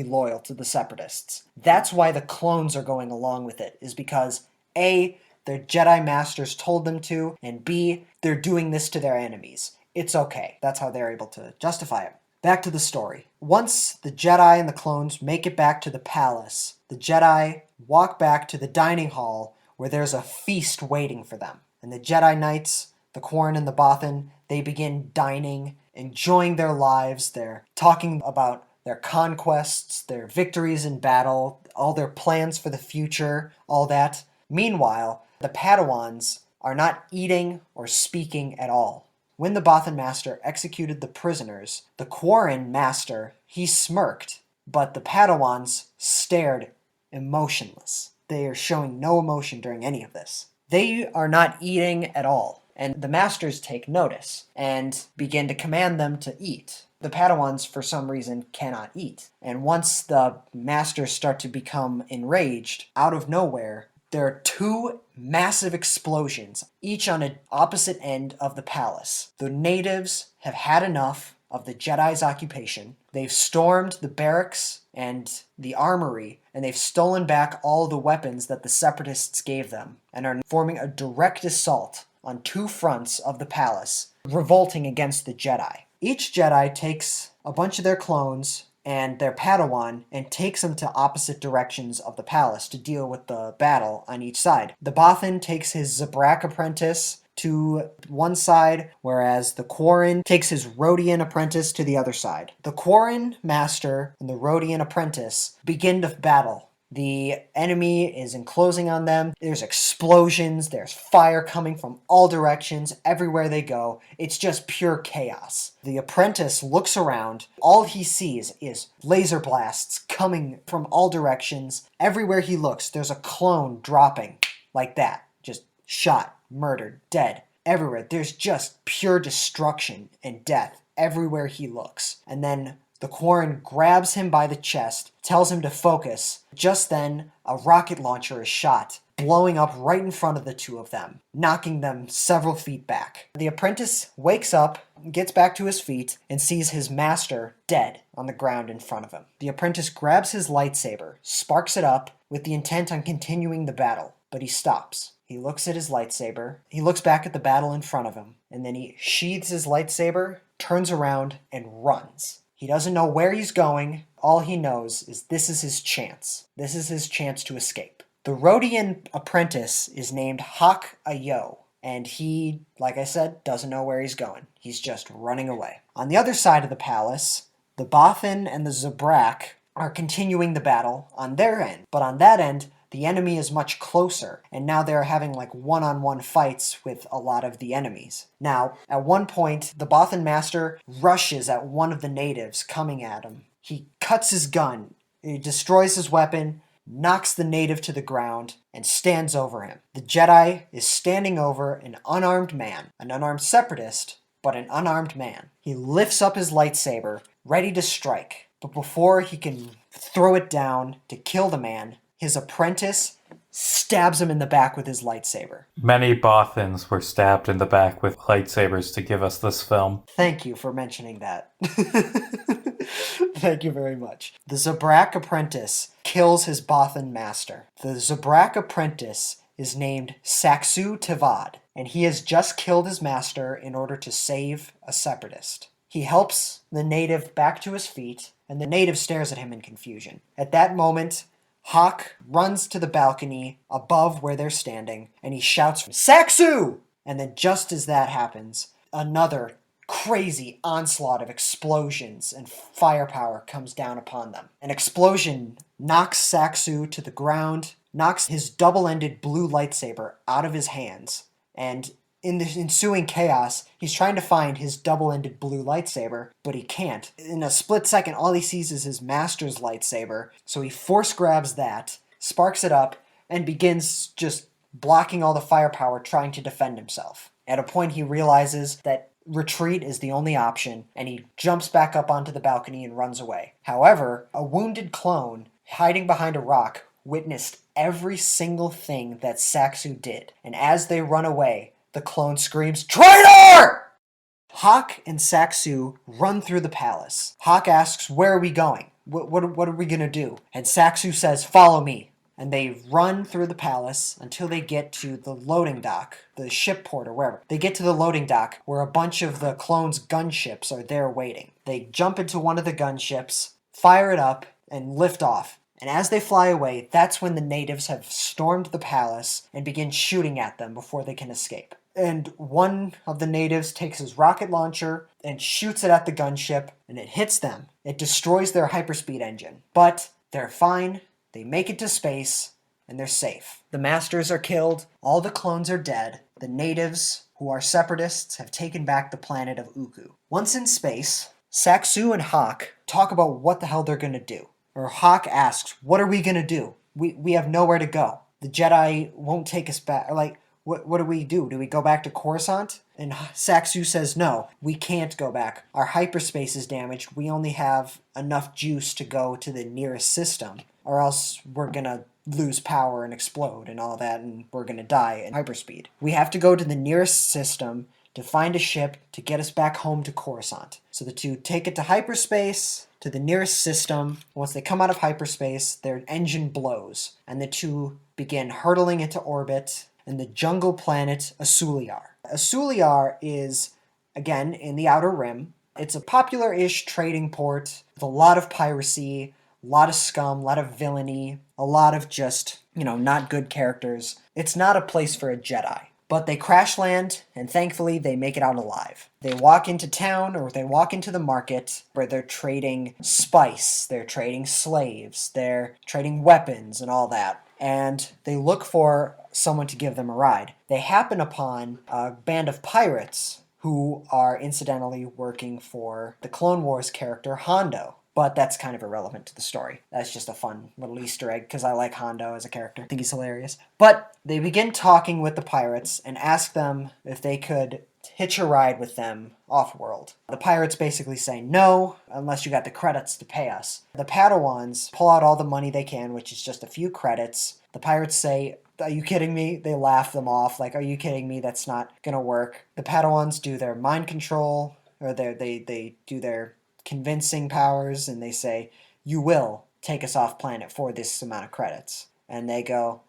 S2: loyal to the Separatists. That's why the clones are going along with it, is because A, their Jedi masters told them to, and B, they're doing this to their enemies. It's okay. That's how they're able to justify it. Back to the story. Once the Jedi and the clones make it back to the palace, the Jedi walk back to the dining hall where there's a feast waiting for them. And the Jedi Knights, the Quarren and the Bothan, they begin dining, enjoying their lives. They're talking about their conquests, their victories in battle, all their plans for the future, all that. Meanwhile, the Padawans are not eating or speaking at all. When the Bothan Master executed the prisoners, the Quarren Master, he smirked, but the Padawans stared emotionless. They are showing no emotion during any of this. They are not eating at all, and the Masters take notice and begin to command them to eat. The Padawans, for some reason, cannot eat. And once the Masters start to become enraged, out of nowhere, there are two massive explosions, each on an opposite end of the palace. The natives have had enough of the Jedi's occupation. They've stormed the barracks and the armory, and they've stolen back all the weapons that the Separatists gave them, and are forming a direct assault on two fronts of the palace, revolting against the Jedi. Each Jedi takes a bunch of their clones and their Padawan and takes them to opposite directions of the palace to deal with the battle on each side. The Bothan takes his Zabrak apprentice to one side, whereas the Quarren takes his Rodian apprentice to the other side. The Quarren Master and the Rodian apprentice begin to battle. The enemy is enclosing on them. There's explosions. There's fire coming from all directions, everywhere they go. It's just pure chaos. The apprentice looks around. All he sees is laser blasts coming from all directions. Everywhere he looks, there's a clone dropping like that. Just shot, murdered, dead. Everywhere. There's just pure destruction and death everywhere he looks. And then the Quarren grabs him by the chest, tells him to focus. Just then, a rocket launcher is shot, blowing up right in front of the two of them, knocking them several feet back. The apprentice wakes up, gets back to his feet, and sees his master dead on the ground in front of him. The apprentice grabs his lightsaber, sparks it up with the intent on continuing the battle, but he stops. He looks at his lightsaber, he looks back at the battle in front of him, and then he sheathes his lightsaber, turns around, and runs. He doesn't know where he's going. All he knows is this is his chance. This is his chance to escape. The Rodian apprentice is named Hak Ayo, and he, like I said, doesn't know where he's going. He's just running away. On the other side of the palace, the Bothan and the Zabrak are continuing the battle on their end, but on that end, the enemy is much closer, and now they're having like one-on-one fights with a lot of the enemies. Now, at one point, the Bothan master rushes at one of the natives coming at him. He cuts his gun, he destroys his weapon, knocks the native to the ground, and stands over him. The Jedi is standing over an unarmed man, an unarmed separatist, but an unarmed man. He lifts up his lightsaber, ready to strike, but before he can throw it down to kill the man, his apprentice stabs him in the back with his lightsaber.
S1: Many Bothans were stabbed in the back with lightsabers to give us this film.
S2: Thank you for mentioning that. Thank you very much. The Zabrak apprentice kills his Bothan master. The Zabrak apprentice is named Saxu Tevad, and he has just killed his master in order to save a separatist. He helps the native back to his feet, and the native stares at him in confusion. At that moment, Hawk runs to the balcony above where they're standing, and he shouts, "Saxu!" And then just as that happens, another crazy onslaught of explosions and firepower comes down upon them. An explosion knocks Saxu to the ground, knocks his double-ended blue lightsaber out of his hands, and in the ensuing chaos, he's trying to find his double-ended blue lightsaber, but he can't. In a split second, all he sees is his master's lightsaber, so he force grabs that, sparks it up, and begins just blocking all the firepower, trying to defend himself. At a point, he realizes that retreat is the only option, and he jumps back up onto the balcony and runs away. However, a wounded clone, hiding behind a rock, witnessed every single thing that Saxu did, and as they run away, the clone screams, "Traitor!" Hawk and Saxu run through the palace. Hawk asks, "Where are we going? What are we going to do?" And Saxu says, "Follow me." And they run through the palace until they get to the loading dock, the ship port or wherever. They get to the loading dock where a bunch of the clones' gunships are there waiting. They jump into one of the gunships, fire it up, and lift off. And as they fly away, that's when the natives have stormed the palace and begin shooting at them before they can escape. And one of the natives takes his rocket launcher and shoots it at the gunship, and it hits them. It destroys their hyperspeed engine. But they're fine, they make it to space, and they're safe. The masters are killed, all the clones are dead, the natives, who are separatists, have taken back the planet of Uku. Once in space, Saxu and Hawk talk about what the hell they're gonna do. Or Hawk asks, "What are we gonna do? We have nowhere to go. The Jedi won't take us back." Like, what do we do? Do we go back to Coruscant? And Saxu says, "No, we can't go back. Our hyperspace is damaged. We only have enough juice to go to the nearest system, or else we're gonna lose power and explode and all that, and we're gonna die in hyperspeed. We have to go to the nearest system to find a ship to get us back home to Coruscant." So the two take it to hyperspace, to the nearest system. Once they come out of hyperspace, their engine blows, and the two begin hurtling into orbit in the jungle planet Asuliar. Asuliar is, again, in the Outer Rim. It's a popular-ish trading port with a lot of piracy, a lot of scum, a lot of villainy, a lot of just, not good characters. It's not a place for a Jedi. But they crash land, and thankfully they make it out alive. They walk into town, or they walk into the market where they're trading spice, they're trading slaves, they're trading weapons and all that. And they look for someone to give them a ride. They happen upon a band of pirates who are incidentally working for the Clone Wars character Hondo. But that's kind of irrelevant to the story. That's just a fun little Easter egg because I like Hondo as a character. I think he's hilarious. But they begin talking with the pirates and ask them if they could hitch a ride with them off-world. The pirates basically say no, unless you got the credits to pay us. The Padawans pull out all the money they can, which is just a few credits. The pirates say, are you kidding me? They laugh them off, like, are you kidding me? That's not gonna work. The Padawans do their mind control, or they do their convincing powers, and they say, you will take us off planet for this amount of credits. And they go,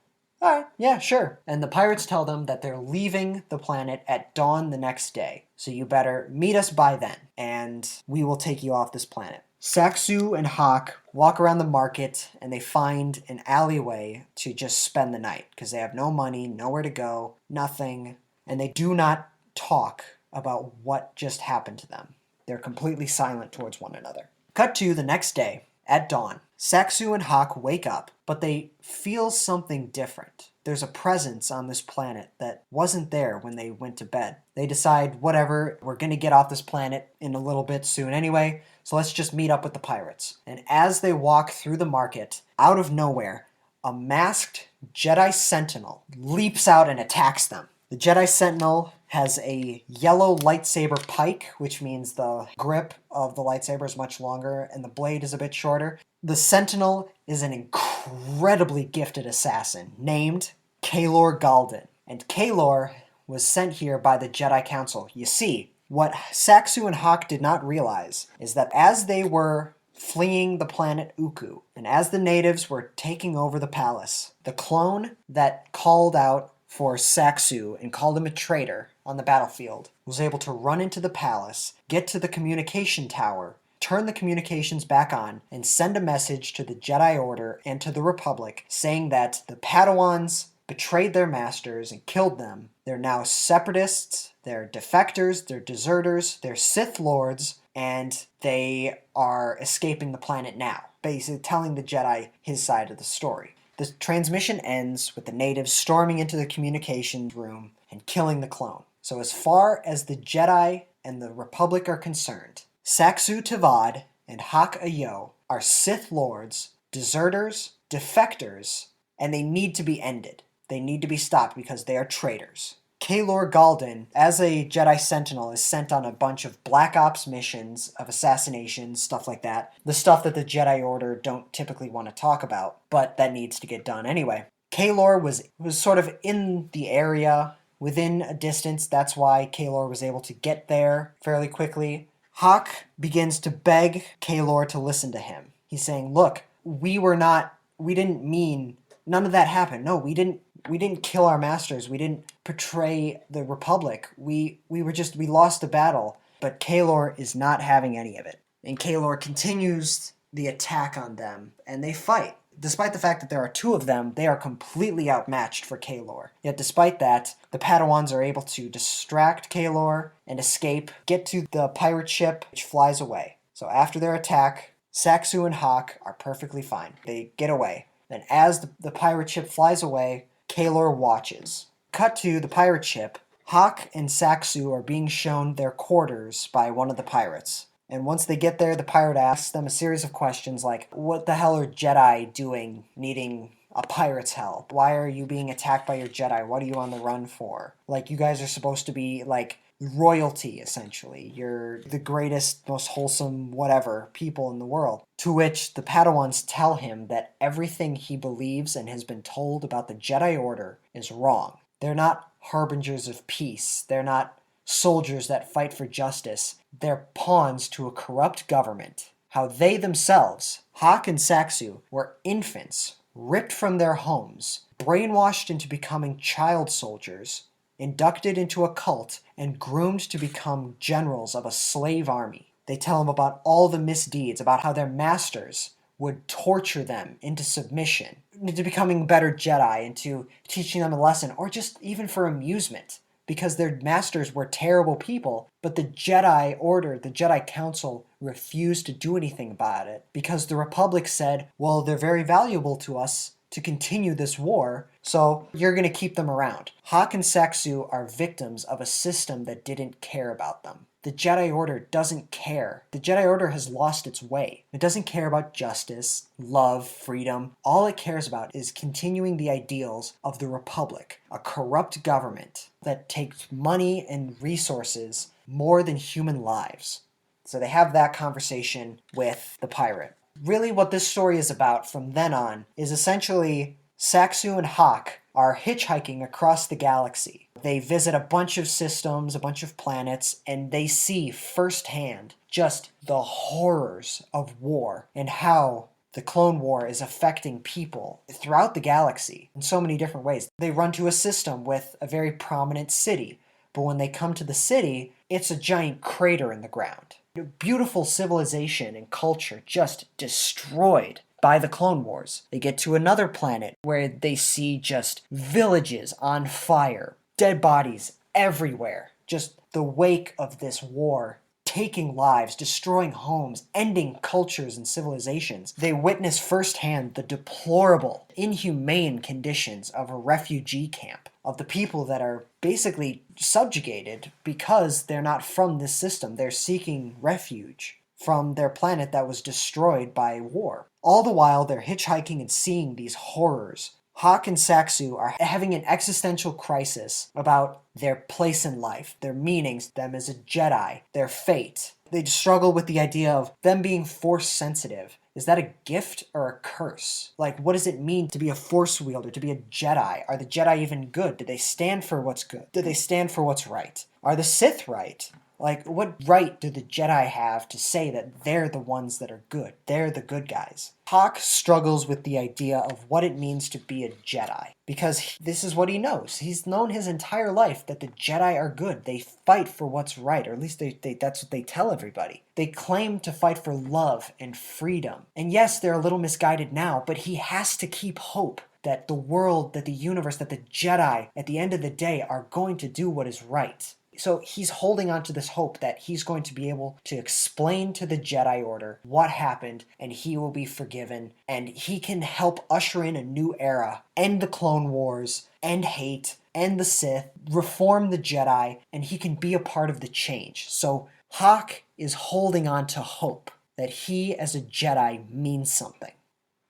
S2: all right, yeah, sure. And the pirates tell them that they're leaving the planet at dawn the next day. So you better meet us by then, and we will take you off this planet. Saxu and Hawk walk around the market, and they find an alleyway to just spend the night, because they have no money, nowhere to go, nothing, and they do not talk about what just happened to them. They're completely silent towards one another. Cut to the next day, at dawn. Saxu and Hawk wake up, but they feel something different. There's a presence on this planet that wasn't there when they went to bed. They decide, whatever, we're going to get off this planet in a little bit soon anyway, so let's just meet up with the pirates. And as they walk through the market, out of nowhere, a masked Jedi Sentinel leaps out and attacks them. The Jedi Sentinel has a yellow lightsaber pike, which means the grip of the lightsaber is much longer and the blade is a bit shorter. The Sentinel is an incredibly gifted assassin named Kaylor Galden. And Kaylor was sent here by the Jedi Council. You see, what Saxu and Hawk did not realize is that as they were fleeing the planet Uku, and as the natives were taking over the palace, the clone that called out for Saxu and called him a traitor on the battlefield was able to run into the palace, get to the communication tower, turn the communications back on, and send a message to the Jedi Order and to the Republic saying that the Padawans betrayed their masters and killed them. They're now separatists, they're defectors, they're deserters, they're Sith Lords, and they are escaping the planet now, basically telling the Jedi his side of the story. The transmission ends with the natives storming into the communications room and killing the clone. So as far as the Jedi and the Republic are concerned, Saxu Tavad and Hak Ayo are Sith Lords, deserters, defectors, and they need to be ended. They need to be stopped because they are traitors. Kaylor Galden, as a Jedi Sentinel, is sent on a bunch of Black Ops missions of assassinations, stuff like that. The stuff that the Jedi Order don't typically want to talk about, but that needs to get done anyway. Kaylor was sort of in the area, within a distance. That's why Kaylor was able to get there fairly quickly. Hawk begins to beg Kaylor to listen to him. He's saying, look, we didn't mean, none of that happened. No, we didn't kill our masters. We didn't betray the Republic. We lost the battle. But Kaylor is not having any of it. And Kaylor continues the attack on them, and they fight. Despite the fact that there are two of them, they are completely outmatched for Kaylor. Yet despite that, the Padawans are able to distract Kaylor and escape, get to the pirate ship, which flies away. So after their attack, Saxu and Hawk are perfectly fine. They get away. Then as the pirate ship flies away, Kaylor watches. Cut to the pirate ship. Hawk and Saxu are being shown their quarters by one of the pirates. And once they get there, the pirate asks them a series of questions like, what the hell are Jedi doing needing a pirate's help? Why are you being attacked by your Jedi? What are you on the run for? Like, you guys are supposed to be, like, royalty, essentially. You're the greatest, most wholesome, whatever, people in the world. To which the Padawans tell him that everything he believes and has been told about the Jedi Order is wrong. They're not harbingers of peace. They're not soldiers that fight for justice. They're pawns to a corrupt government. How they themselves, Hawk and Saxu, were infants, ripped from their homes, brainwashed into becoming child soldiers, inducted into a cult, and groomed to become generals of a slave army. They tell him about all the misdeeds, about how their masters would torture them into submission, into becoming better Jedi, into teaching them a lesson, or just even for amusement. Because their masters were terrible people, but the Jedi Order, the Jedi Council, refused to do anything about it because the Republic said, well, they're very valuable to us to continue this war, so you're going to keep them around. Hawk and Saxu are victims of a system that didn't care about them. The Jedi Order doesn't care. The Jedi Order has lost its way. It doesn't care about justice, love, freedom. All it cares about is continuing the ideals of the Republic, a corrupt government that takes money and resources more than human lives. So they have that conversation with the pirate. Really what this story is about from then on is essentially Saxu and Hawk are hitchhiking across the galaxy. They visit a bunch of systems, a bunch of planets, and they see firsthand just the horrors of war and how the Clone War is affecting people throughout the galaxy in so many different ways. They run to a system with a very prominent city, but when they come to the city, it's a giant crater in the ground. Beautiful civilization and culture just destroyed by the Clone Wars. They get to another planet where they see just villages on fire, dead bodies everywhere. Just the wake of this war, taking lives, destroying homes, ending cultures and civilizations. They witness firsthand the deplorable, inhumane conditions of a refugee camp, of the people that are basically subjugated because they're not from this system. They're seeking refuge from their planet that was destroyed by war. All the while, they're hitchhiking and seeing these horrors. Hawk and Saxu are having an existential crisis about their place in life, their meanings, them as a Jedi, their fate. They struggle with the idea of them being force sensitive. Is that a gift or a curse? Like, what does it mean to be a force wielder, to be a Jedi? Are the Jedi even good? Do they stand for what's good? Do they stand for what's right? Are the Sith right? Like, what right do the Jedi have to say that they're the ones that are good? They're the good guys. Hawk struggles with the idea of what it means to be a Jedi, because this is what he knows. He's known his entire life that the Jedi are good. They fight for what's right, or at least that's what they tell everybody. They claim to fight for love and freedom. And yes, they're a little misguided now, but he has to keep hope that the world, that the universe, that the Jedi, at the end of the day, are going to do what is right. So he's holding on to this hope that he's going to be able to explain to the Jedi Order what happened, and he will be forgiven, and he can help usher in a new era, end the Clone Wars, end hate, end the Sith, reform the Jedi, and he can be a part of the change. So Hawk is holding on to hope that he as a Jedi means something.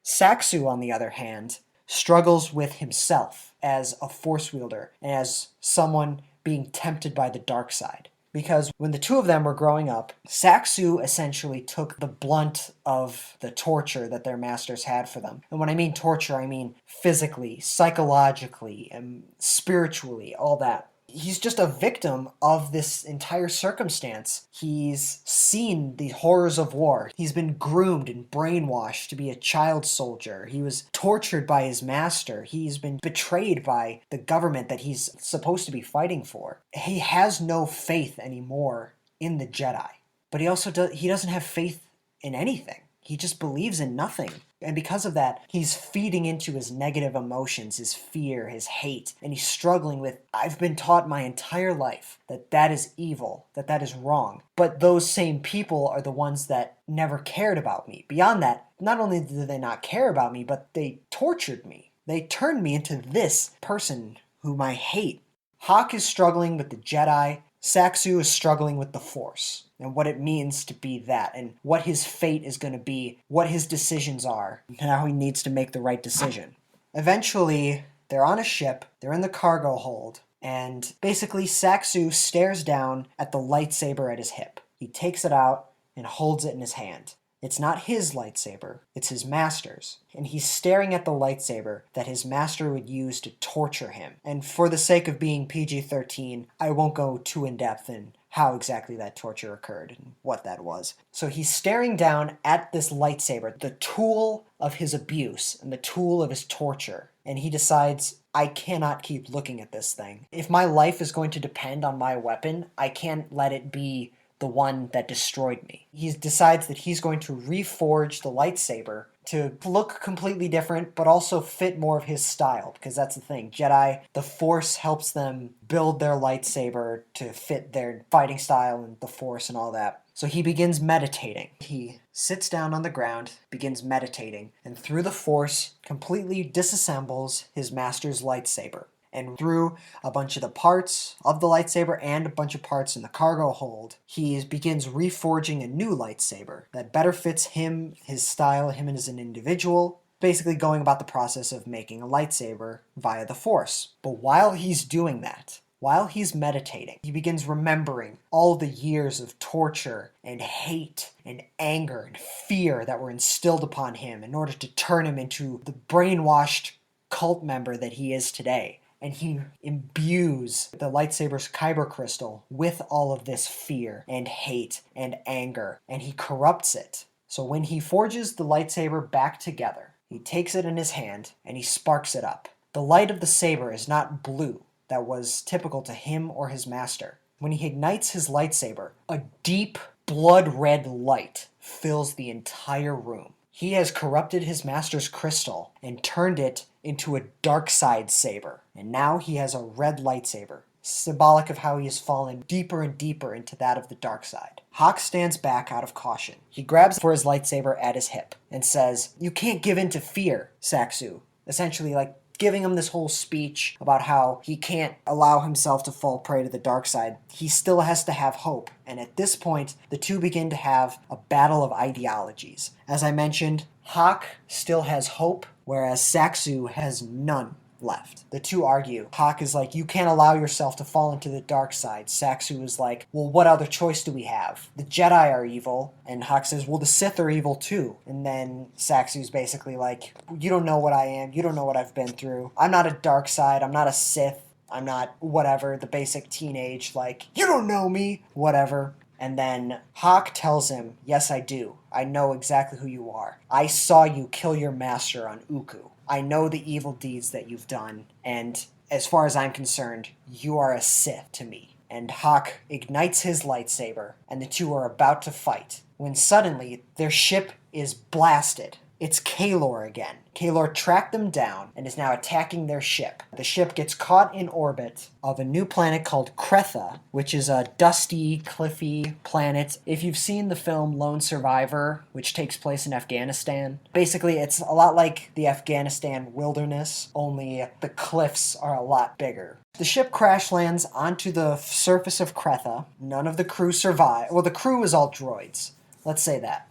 S2: Saxu, on the other hand, struggles with himself as a Force wielder and as someone being tempted by the dark side. Because when the two of them were growing up, Saxu essentially took the blunt of the torture that their masters had for them. And when I mean torture, I mean physically, psychologically, and spiritually, all that. He's just a victim of this entire circumstance. He's seen the horrors of war. He's been groomed and brainwashed to be a child soldier. He was tortured by his master. He's been betrayed by the government that he's supposed to be fighting for. He has no faith anymore in the Jedi. But he doesn't have faith in anything. He just believes in nothing. And because of that, he's feeding into his negative emotions, his fear, his hate, and he's struggling with, I've been taught my entire life that that is evil, that that is wrong. But those same people are the ones that never cared about me. Beyond that, not only did they not care about me, but they tortured me. They turned me into this person whom I hate. Hawk is struggling with the Jedi. Saxu is struggling with the Force and what it means to be that and what his fate is going to be, what his decisions are, and how he needs to make the right decision. Eventually, they're on a ship, they're in the cargo hold, and basically Saxu stares down at the lightsaber at his hip. He takes it out and holds it in his hand. It's not his lightsaber, it's his master's. And he's staring at the lightsaber that his master would use to torture him. And for the sake of being PG-13, I won't go too in-depth in how exactly that torture occurred and what that was. So he's staring down at this lightsaber, the tool of his abuse and the tool of his torture. And he decides, I cannot keep looking at this thing. If my life is going to depend on my weapon, I can't let it be the one that destroyed me. He decides that he's going to reforge the lightsaber to look completely different, but also fit more of his style, because that's the thing. Jedi, the Force helps them build their lightsaber to fit their fighting style and the Force and all that. So he begins meditating. He sits down on the ground, begins meditating, and through the Force, completely disassembles his master's lightsaber. And through a bunch of the parts of the lightsaber and a bunch of parts in the cargo hold, he begins reforging a new lightsaber that better fits him, his style, him as an individual, basically going about the process of making a lightsaber via the Force. But while he's doing that, while he's meditating, he begins remembering all the years of torture and hate and anger and fear that were instilled upon him in order to turn him into the brainwashed cult member that he is today. And he imbues the lightsaber's kyber crystal with all of this fear and hate and anger, and he corrupts it. So when he forges the lightsaber back together, he takes it in his hand and he sparks it up. The light of the saber is not blue, that was typical to him or his master. When he ignites his lightsaber, a deep blood red light fills the entire room. He has corrupted his master's crystal and turned it into a dark side saber. And now he has a red lightsaber, symbolic of how he has fallen deeper and deeper into that of the dark side. Hawk stands back out of caution. He grabs for his lightsaber at his hip and says, "You can't give in to fear, Saxu." Essentially, giving him this whole speech about how he can't allow himself to fall prey to the dark side. He still has to have hope. And at this point, the two begin to have a battle of ideologies. As I mentioned, Hawk still has hope, whereas Saxu has none left. The two argue. Hawk is like, "You can't allow yourself to fall into the dark side." Saxu is like, "Well, what other choice do we have? The Jedi are evil." And Hawk says, "Well, the Sith are evil too." And then Saxu's basically like, "You don't know what I am. You don't know what I've been through. I'm not a dark side. I'm not a Sith. I'm not whatever," the basic teenage, "You don't know me," whatever. And then Hawk tells him, "Yes, I do. I know exactly who you are. I saw you kill your master on Uku. I know the evil deeds that you've done, and as far as I'm concerned, you are a Sith to me." And Hawk ignites his lightsaber, and the two are about to fight, when suddenly their ship is blasted. It's Kaelor again. Kaelor tracked them down and is now attacking their ship. The ship gets caught in orbit of a new planet called Kretha, which is a dusty, cliffy planet. If you've seen the film Lone Survivor, which takes place in Afghanistan, basically it's a lot like the Afghanistan wilderness, only the cliffs are a lot bigger. The ship crash lands onto the surface of Kretha. None of the crew survive. Well, the crew is all droids. Let's say that.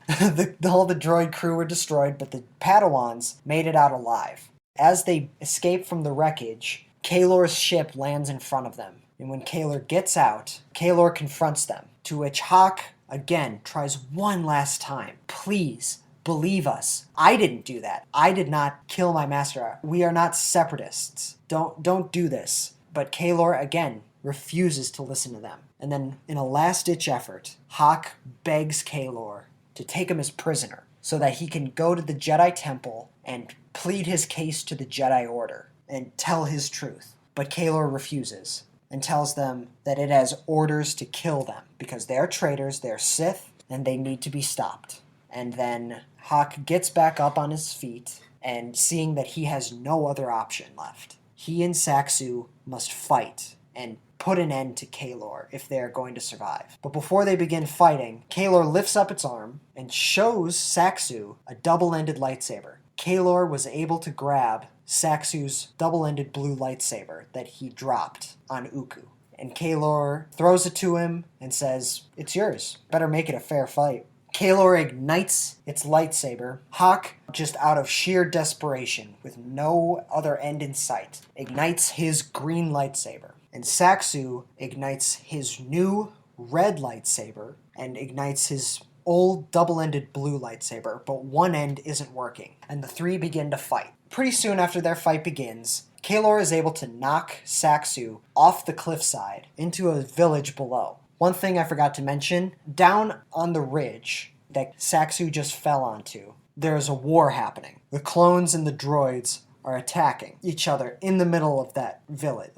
S2: All the droid crew were destroyed, but the Padawans made it out alive. As they escape from the wreckage, Kaelor's ship lands in front of them. And when Kaelor gets out, Kaelor confronts them, to which Hawk, again, tries one last time. "Please, believe us. I didn't do that. I did not kill my master. We are not separatists. Don't do this." But Kaelor, again, refuses to listen to them. And then, in a last-ditch effort, Hawk begs Kaelor to take him as prisoner so that he can go to the Jedi Temple and plead his case to the Jedi Order and tell his truth. But Kaelor refuses and tells them that it has orders to kill them because they are traitors, they're Sith, and they need to be stopped. And then Hawk gets back up on his feet, and seeing that he has no other option left, he and Saxu must fight and put an end to Kaelor if they are going to survive. But before they begin fighting, Kaelor lifts up its arm and shows Saxu a double-ended lightsaber. Kaelor was able to grab Saxu's double-ended blue lightsaber that he dropped on Uku. And Kaelor throws it to him and says, "It's yours. Better make it a fair fight." Kaelor ignites its lightsaber. Hawk, just out of sheer desperation, with no other end in sight, ignites his green lightsaber. And Saxu ignites his new red lightsaber and ignites his old double-ended blue lightsaber, but one end isn't working. And the three begin to fight. Pretty soon after their fight begins, Kaelor is able to knock Saxu off the cliffside into a village below. One thing I forgot to mention, down on the ridge that Saxu just fell onto, there is a war happening. The clones and the droids are attacking each other in the middle of that village.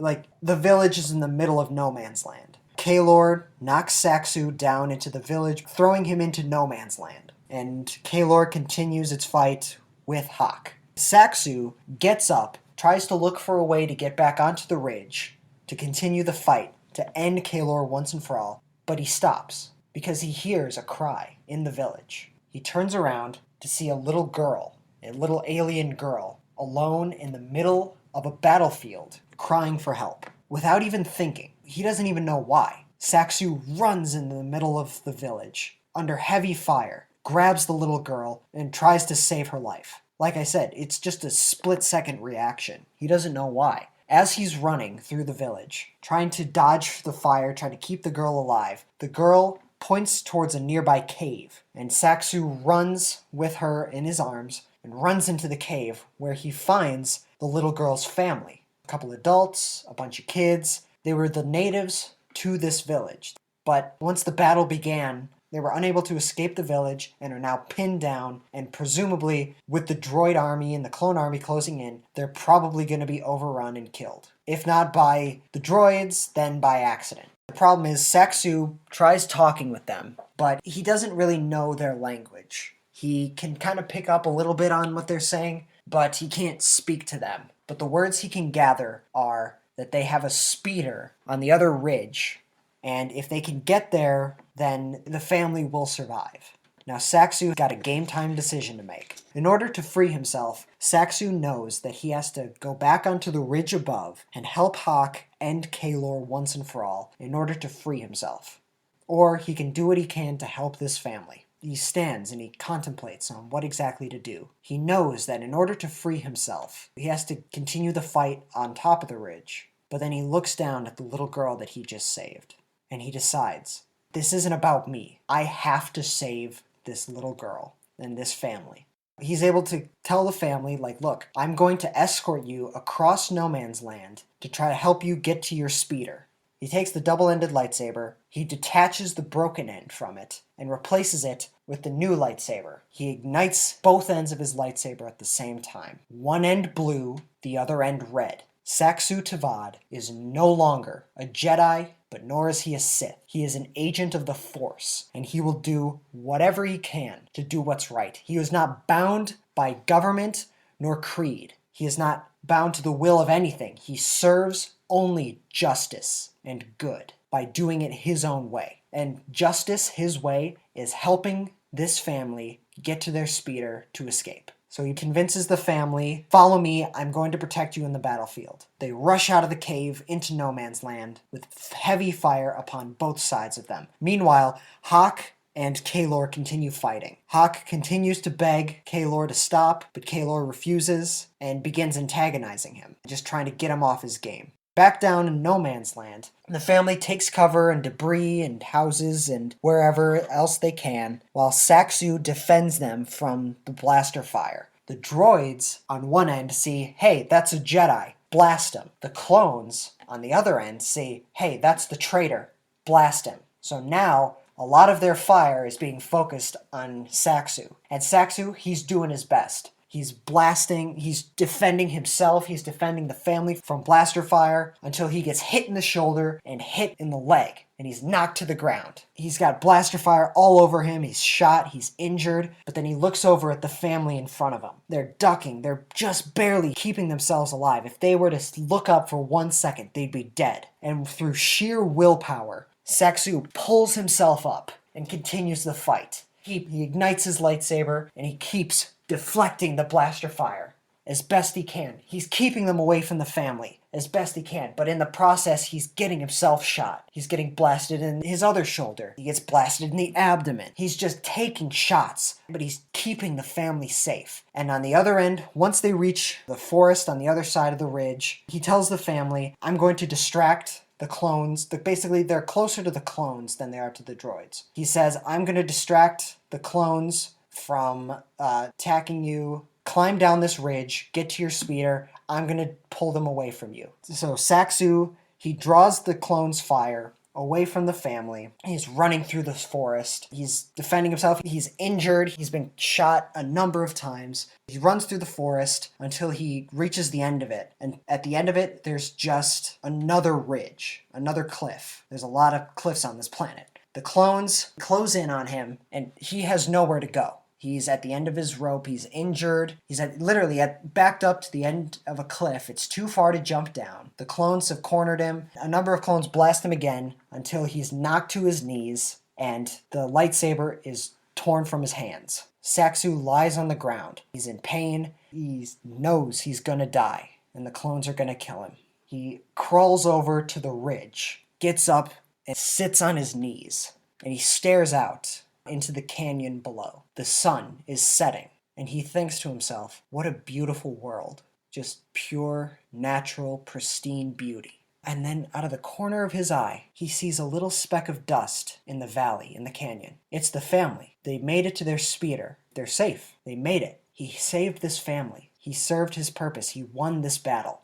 S2: The village is in the middle of no man's land. Kaelor knocks Saxu down into the village, throwing him into no man's land. And Kaelor continues its fight with Hawk. Saxu gets up, tries to look for a way to get back onto the ridge, to continue the fight, to end Kalor once and for all, but he stops because he hears a cry in the village. He turns around to see a little girl, a little alien girl, alone in the middle of a battlefield, crying for help. Without even thinking, he doesn't even know why, Saxu runs into the middle of the village, under heavy fire, grabs the little girl, and tries to save her life. Like I said, it's just a split-second reaction. He doesn't know why. As he's running through the village, trying to dodge the fire, trying to keep the girl alive, the girl points towards a nearby cave, and Saxu runs with her in his arms and runs into the cave where he finds the little girl's family. A couple adults, a bunch of kids. They were the natives to this village. But once the battle began, they were unable to escape the village and are now pinned down, and presumably, with the droid army and the clone army closing in, they're probably going to be overrun and killed. If not by the droids, then by accident. The problem is Saxu tries talking with them, but he doesn't really know their language. He can kind of pick up a little bit on what they're saying, but he can't speak to them. But the words he can gather are that they have a speeder on the other ridge, and if they can get there, then the family will survive. Now Saxu got a game time decision to make. In order to free himself, Saxu knows that he has to go back onto the ridge above and help Hawk end Kalor once and for all in order to free himself. Or he can do what he can to help this family. He stands and he contemplates on what exactly to do. He knows that in order to free himself, he has to continue the fight on top of the ridge. But then he looks down at the little girl that he just saved. And he decides, this isn't about me. I have to save this little girl and this family. He's able to tell the family, like, look, I'm going to escort you across no man's land to try to help you get to your speeder. He takes the double-ended lightsaber, he detaches the broken end from it, and replaces it with the new lightsaber. He ignites both ends of his lightsaber at the same time. One end blue, the other end red. Saxu Tavad is no longer a Jedi, but nor is he a Sith. He is an agent of the Force, and he will do whatever he can to do what's right. He is not bound by government nor creed. He is not bound to the will of anything. He serves only justice and good by doing it his own way. And justice, his way, is helping this family get to their speeder to escape. So he convinces the family, follow me, I'm going to protect you in the battlefield. They rush out of the cave into no man's land with heavy fire upon both sides of them. Meanwhile, Hawk and Kalor continue fighting. Hawk continues to beg Kalor to stop, but Kalor refuses and begins antagonizing him, just trying to get him off his game. Back down in no man's land, the family takes cover in debris and houses and wherever else they can, while Saxu defends them from the blaster fire. The droids on one end see, hey, that's a Jedi, blast him. The clones on the other end say, hey, that's the traitor, blast him. So now a lot of their fire is being focused on Saxu. And Saxu, he's doing his best. He's blasting, he's defending himself, he's defending the family from blaster fire until he gets hit in the shoulder and hit in the leg, and he's knocked to the ground. He's got blaster fire all over him, he's shot, he's injured, but then he looks over at the family in front of him. They're ducking, they're just barely keeping themselves alive. If they were to look up for 1 second, they'd be dead. And through sheer willpower, Saxu pulls himself up and continues the fight. He ignites his lightsaber and he keeps deflecting the blaster fire as best he can. He's keeping them away from the family as best he can, but in the process, he's getting himself shot. He's getting blasted in his other shoulder. He gets blasted in the abdomen. He's just taking shots, but he's keeping the family safe. And on the other end, once they reach the forest on the other side of the ridge, he tells the family, I'm going to distract the clones. Basically, they're closer to the clones than they are to the droids. He says, I'm going to distract the clones from attacking you. Climb down this ridge, get to your speeder. I'm going to pull them away from you. So Saxu, he draws the clones' fire away from the family. He's running through this forest. He's defending himself. He's injured. He's been shot a number of times. He runs through the forest until he reaches the end of it. And at the end of it, there's just another ridge, another cliff. There's a lot of cliffs on this planet. The clones close in on him, and he has nowhere to go. He's at the end of his rope. He's injured. He's backed up to the end of a cliff. It's too far to jump down. The clones have cornered him. A number of clones blast him again until he's knocked to his knees and the lightsaber is torn from his hands. Saxu lies on the ground. He's in pain. He knows he's gonna die and the clones are gonna kill him. He crawls over to the ridge, gets up and sits on his knees, and he stares out into the canyon below. The sun is setting, and he thinks to himself, what a beautiful world. Just pure, natural, pristine beauty. And then out of the corner of his eye, he sees a little speck of dust in the valley, in the canyon. It's the family. They made it to their speeder. They're safe. They made it. He saved this family. He served his purpose. He won this battle.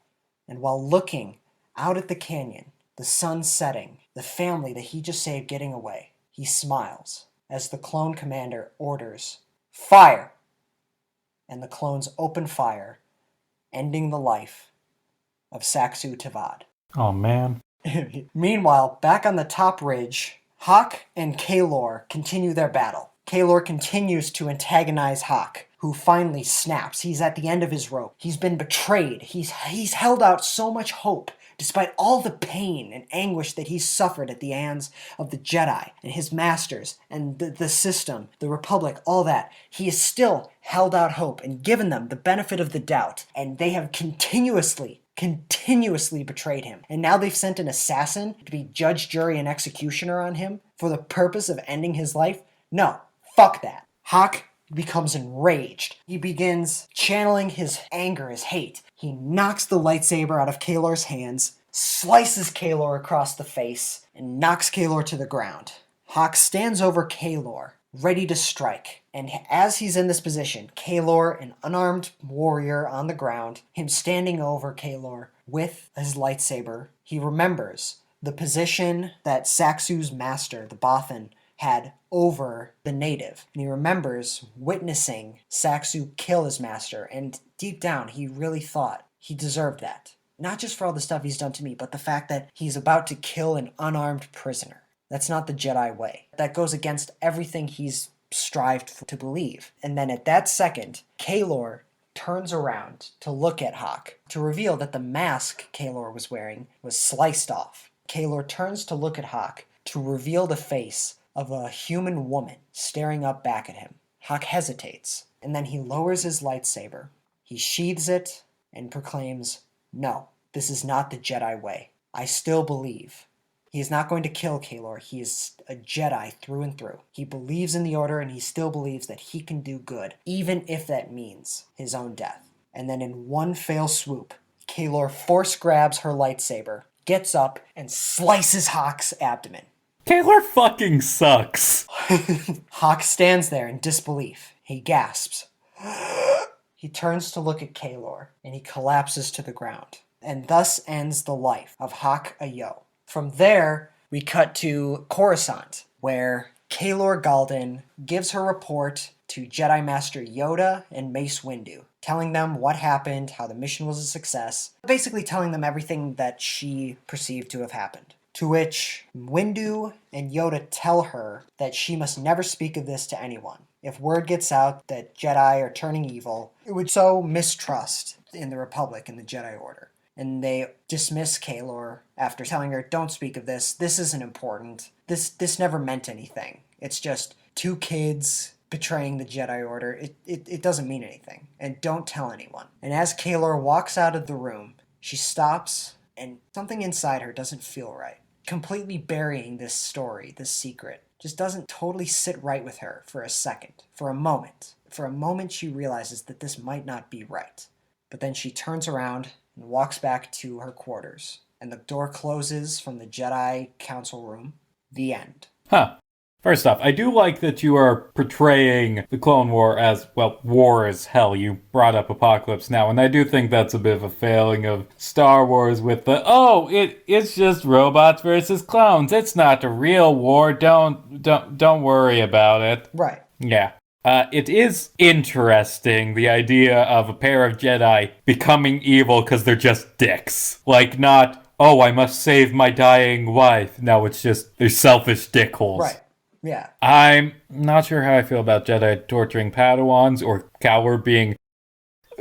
S2: And while looking out at the canyon, the sun setting, the family that he just saved getting away, he smiles as the clone commander orders, fire! And the clones open fire, ending the life of Saxu Tavad.
S1: Oh, man.
S2: Meanwhile, back on the top ridge, Hawk and Kaylor continue their battle. Kaylor continues to antagonize Hawk, who finally snaps. He's at the end of his rope. He's been betrayed. He's held out so much hope, despite all the pain and anguish that he's suffered at the hands of the Jedi and his masters and the system, the Republic, all that. He has still held out hope and given them the benefit of the doubt, and they have continuously betrayed him. And now they've sent an assassin to be judge, jury, and executioner on him for the purpose of ending his life? No, fuck that. Hawk becomes enraged. He begins channeling his anger, his hate. He knocks the lightsaber out of Kaylor's hands, slices Kaylor across the face, and knocks Kaylor to the ground. Hawk stands over Kaylor, ready to strike. And as he's in this position, Kaylor, an unarmed warrior on the ground, him standing over Kaylor with his lightsaber, he remembers the position that Saxu's master, the Bothan, had over the native. And he remembers witnessing Saxu kill his master, and deep down he really thought he deserved that. Not just for all the stuff he's done to me, but the fact that he's about to kill an unarmed prisoner. That's not the Jedi way. That goes against everything he's strived to believe. And then at that second, Kaylor turns around to look at Hawk, to reveal that the mask Kaylor was wearing was sliced off. Kaylor turns to look at Hawk to reveal the face of a human woman staring up back at him. Hawk hesitates, and then he lowers his lightsaber. He sheathes it and proclaims, "No, this is not the Jedi way. I still believe." He is not going to kill Kaylor. He is a Jedi through and through. He believes in the Order, and he still believes that he can do good, even if that means his own death. And then in one fell swoop, Kaylor force grabs her lightsaber, gets up, and slices Hawk's abdomen.
S1: Kaylor fucking sucks.
S2: Hawk stands there in disbelief. He gasps. He turns to look at Kaylor, and he collapses to the ground. And thus ends the life of Hawk Ayo. From there, we cut to Coruscant, where Kaylor Galden gives her report to Jedi Master Yoda and Mace Windu, telling them what happened, how the mission was a success, basically telling them everything that she perceived to have happened. To which Windu and Yoda tell her that she must never speak of this to anyone. If word gets out that Jedi are turning evil, it would sow mistrust in the Republic and the Jedi Order. And they dismiss Kaylor after telling her, "Don't speak of this. This isn't important. This never meant anything. It's just two kids betraying the Jedi Order. It doesn't mean anything. And don't tell anyone." And as Kaylor walks out of the room, she stops, and something inside her doesn't feel right. Completely burying this story, this secret, just doesn't totally sit right with her for a second, for a moment. For a moment, she realizes that this might not be right. But then she turns around and walks back to her quarters, and the door closes from the Jedi Council room. The end.
S1: Huh. First off, I do like that you are portraying the Clone War as, well, war as hell. You brought up Apocalypse Now, and I do think that's a bit of a failing of Star Wars with the, it's just robots versus clones. It's not a real war. Don't worry about it.
S2: Right.
S1: Yeah. It is interesting, the idea of a pair of Jedi becoming evil because they're just dicks. Like, not, I must save my dying wife. No, it's just, they're selfish dickholes.
S2: Right. Yeah.
S1: I'm not sure how I feel about Jedi torturing Padawans or Calor being.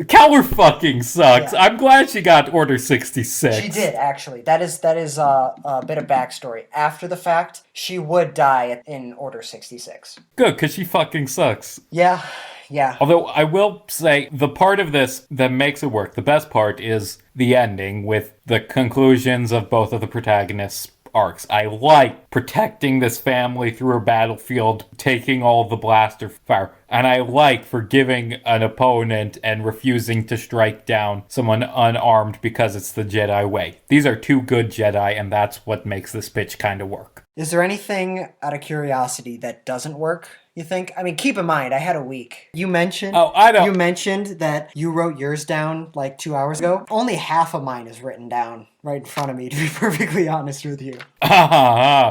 S1: Calor fucking sucks.
S2: Yeah.
S1: I'm glad she got Order
S2: She
S1: 66.
S2: did actually. That is a bit of backstory. After the fact, she would die in Order 66.
S1: Good, because she fucking sucks.
S2: Yeah, yeah.
S1: Although I will say the part of this that makes it work, the best part is the ending with the conclusions of both of the protagonists' arcs. I like protecting this family through a battlefield, taking all the blaster fire, and I like forgiving an opponent and refusing to strike down someone unarmed because it's the Jedi way. These are two good Jedi, and that's what makes this pitch kind of work.
S2: Is there anything out of curiosity that doesn't work, you think? I mean, keep in mind, I had a week. You mentioned
S1: Oh, I don't.
S2: you mentioned that you wrote yours down like 2 hours ago. Only half of mine is written down right in front of me, to be perfectly honest with you.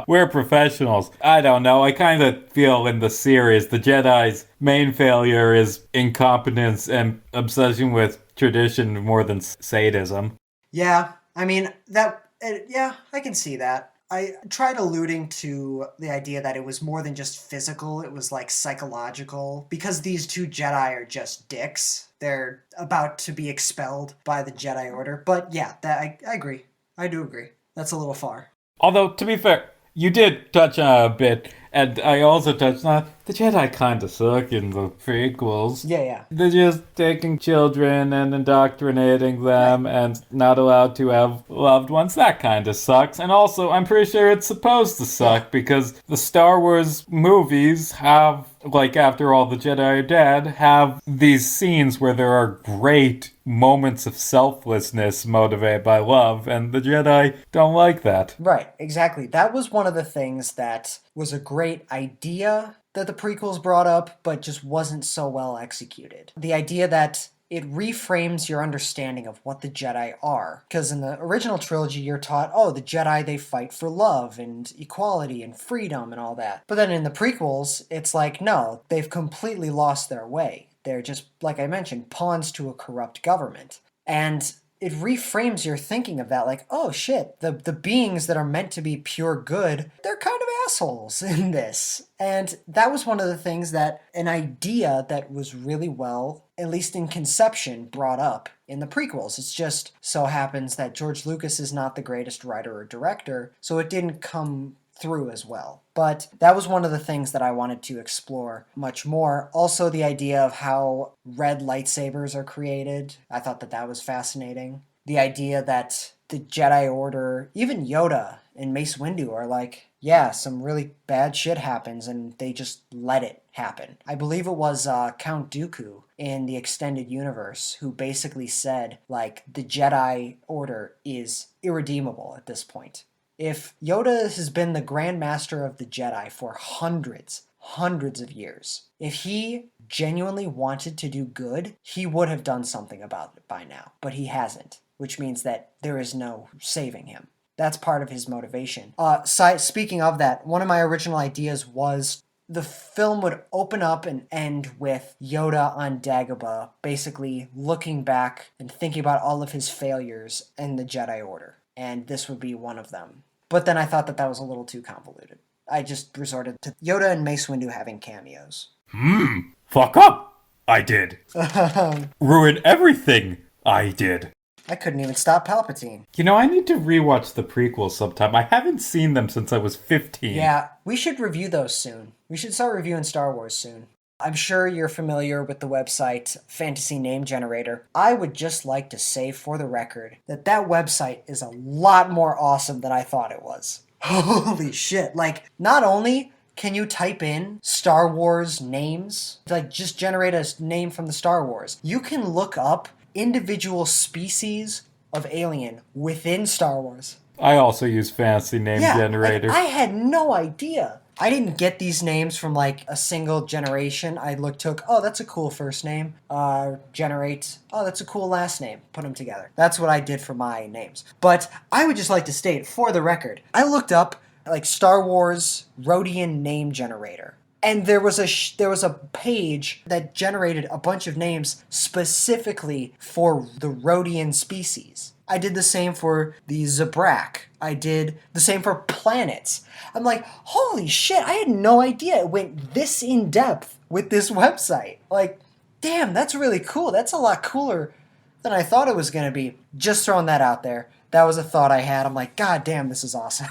S1: We're professionals. I don't know. I kind of feel in the series the Jedi's main failure is incompetence and obsession with tradition more than sadism.
S2: Yeah, I mean, yeah, I can see that. I tried alluding to the idea that it was more than just physical, it was like psychological. Because these two Jedi are just dicks, they're about to be expelled by the Jedi Order. But yeah, I agree. I do agree. That's a little far.
S1: Although, to be fair, you did touch on it a bit, and I also touched on the Jedi kind of suck in the prequels.
S2: Yeah, yeah.
S1: They're just taking children and indoctrinating them and not allowed to have loved ones. That kind of sucks. And also, I'm pretty sure it's supposed to suck because the Star Wars movies have, like, after all the Jedi are dead, have these scenes where there are great moments of selflessness motivated by love, and the Jedi don't like that.
S2: Right, exactly. That was one of the things that was a great idea that the prequels brought up, but just wasn't so well executed. The idea that it reframes your understanding of what the Jedi are. Because in the original trilogy, you're taught, oh, the Jedi, they fight for love and equality and freedom and all that. But then in the prequels, it's like, no, they've completely lost their way. They're just, like I mentioned, pawns to a corrupt government. And it reframes your thinking of that, like, oh shit, the beings that are meant to be pure good, they're kind of assholes in this. And that was one of the things that an idea that was really well, at least in conception, brought up in the prequels. It's just so happens that George Lucas is not the greatest writer or director, so it didn't come through as well. But that was one of the things that I wanted to explore much more. Also, the idea of how red lightsabers are created. I thought that that was fascinating. The idea that the Jedi Order, even Yoda and Mace Windu are like, yeah, some really bad shit happens and they just let it happen. I believe it was Count Dooku in the extended universe who basically said, like, the Jedi Order is irredeemable at this point. If Yoda has been the Grand Master of the Jedi for hundreds of years, if he genuinely wanted to do good, he would have done something about it by now. But he hasn't, which means that there is no saving him. That's part of his motivation. Speaking of that, one of my original ideas was the film would open up and end with Yoda on Dagobah, basically looking back and thinking about all of his failures in the Jedi Order. And this would be one of them. But then I thought that that was a little too convoluted. I just resorted to Yoda and Mace Windu having cameos.
S1: Fuck up! I did. Ruin everything! I did.
S2: I couldn't even stop Palpatine.
S1: You know, I need to rewatch the prequels sometime. I haven't seen them since I was 15.
S2: Yeah, we should review those soon. We should start reviewing Star Wars soon. I'm sure you're familiar with the website Fantasy Name Generator. I would just like to say for the record that that website is a lot more awesome than I thought it was. Holy shit. Like, not only can you type in Star Wars names, like just generate a name from the Star Wars, you can look up individual species of alien within Star Wars.
S1: I also use Fantasy Name Generator.
S2: Like, I had no idea. I didn't get these names from like a single generation. I took, oh, that's a cool first name. Generate, oh, that's a cool last name. Put them together. That's what I did for my names. But I would just like to state, for the record, I looked up like Star Wars Rhodian name generator. And there was a page that generated a bunch of names specifically for the Rhodian species. I did the same for the Zabrak. I did the same for planets. I'm like, holy shit, I had no idea it went this in depth with this website. Like, damn, that's really cool. That's a lot cooler than I thought it was going to be. Just throwing that out there. That was a thought I had. I'm like, God damn, this is awesome.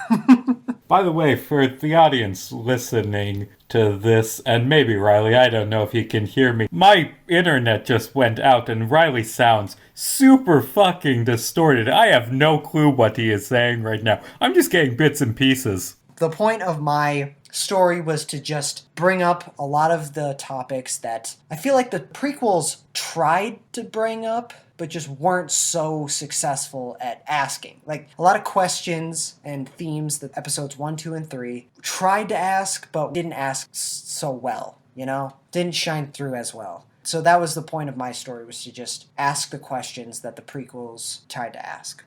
S1: By the way, for the audience listening to this, and maybe Riley, I don't know if you can hear me, my internet just went out and Riley sounds super fucking distorted. I have no clue what he is saying right now. I'm just getting bits and pieces.
S2: The point of my story was to just bring up a lot of the topics that I feel like the prequels tried to bring up, but just weren't so successful at asking. Like, a lot of questions and themes that episodes 1, 2, and 3 tried to ask, but didn't ask so well, you know? Didn't shine through as well. So that was the point of my story, was to just ask the questions that the prequels tried to ask.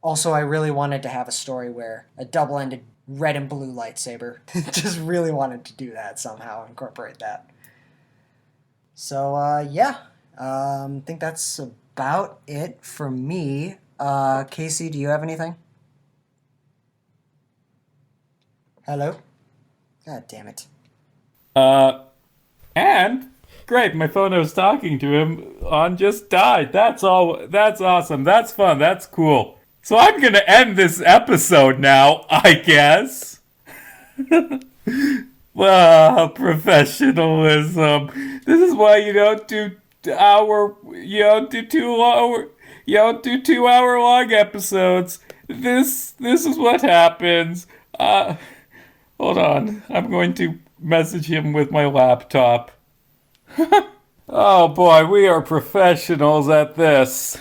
S2: Also, I really wanted to have a story where a double-ended red and blue lightsaber. Just really wanted to do that somehow, incorporate that. So, yeah. I think that's about it for me. Casey, do you have anything? Hello? God damn it.
S1: And great, my phone I was talking to him on just died. That's all. That's awesome. That's fun. That's cool. So I'm gonna end this episode now, I guess. Well, professionalism. This is why you don't do you don't do 2 hour long episodes. This is what happens. Hold on. I'm going to message him with my laptop. Oh boy, we are professionals at this.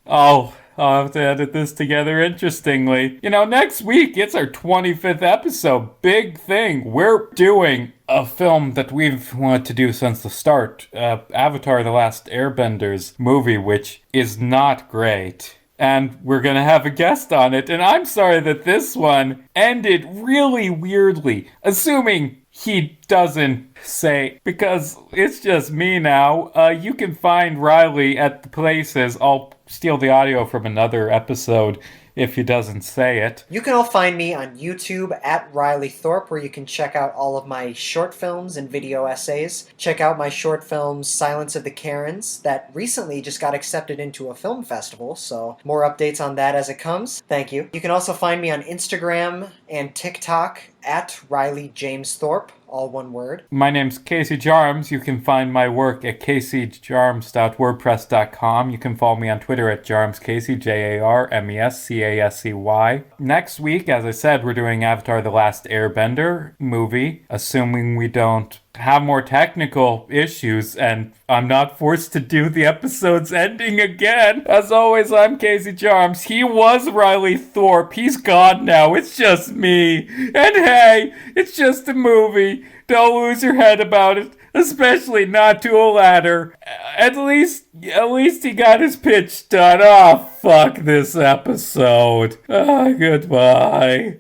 S1: I'll have to edit this together interestingly. You know, next week, it's our 25th episode. Big thing. We're doing a film that we've wanted to do since the start. Avatar: The Last Airbenders movie, which is not great. And we're going to have a guest on it. And I'm sorry that this one ended really weirdly. Assuming he doesn't say, because it's just me now. You can find Riley at the places. I'll steal the audio from another episode if he doesn't say it.
S2: You can all find me on YouTube at Riley Thorpe, where you can check out all of my short films and video essays. Check out my short film Silence of the Karens that recently just got accepted into a film festival, so more updates on that as it comes. Thank you. You can also find me on Instagram and TikTok at Riley James Thorpe, all one word.
S1: My name's Casey Jarms. You can find my work at caseyjarms.wordpress.com. You can follow me on Twitter at JarmsCasey, JarmesCasey. Next week, as I said, we're doing Avatar: The Last Airbender movie, assuming we don't have more technical issues and I'm not forced to do the episode's ending again. As always, I'm Casey Jarms. He was Riley Thorpe. He's gone now. It's just me. And hey, it's just a movie. Don't lose your head about it, especially not to a ladder. At least he got his pitch done. Oh, fuck this episode. Goodbye.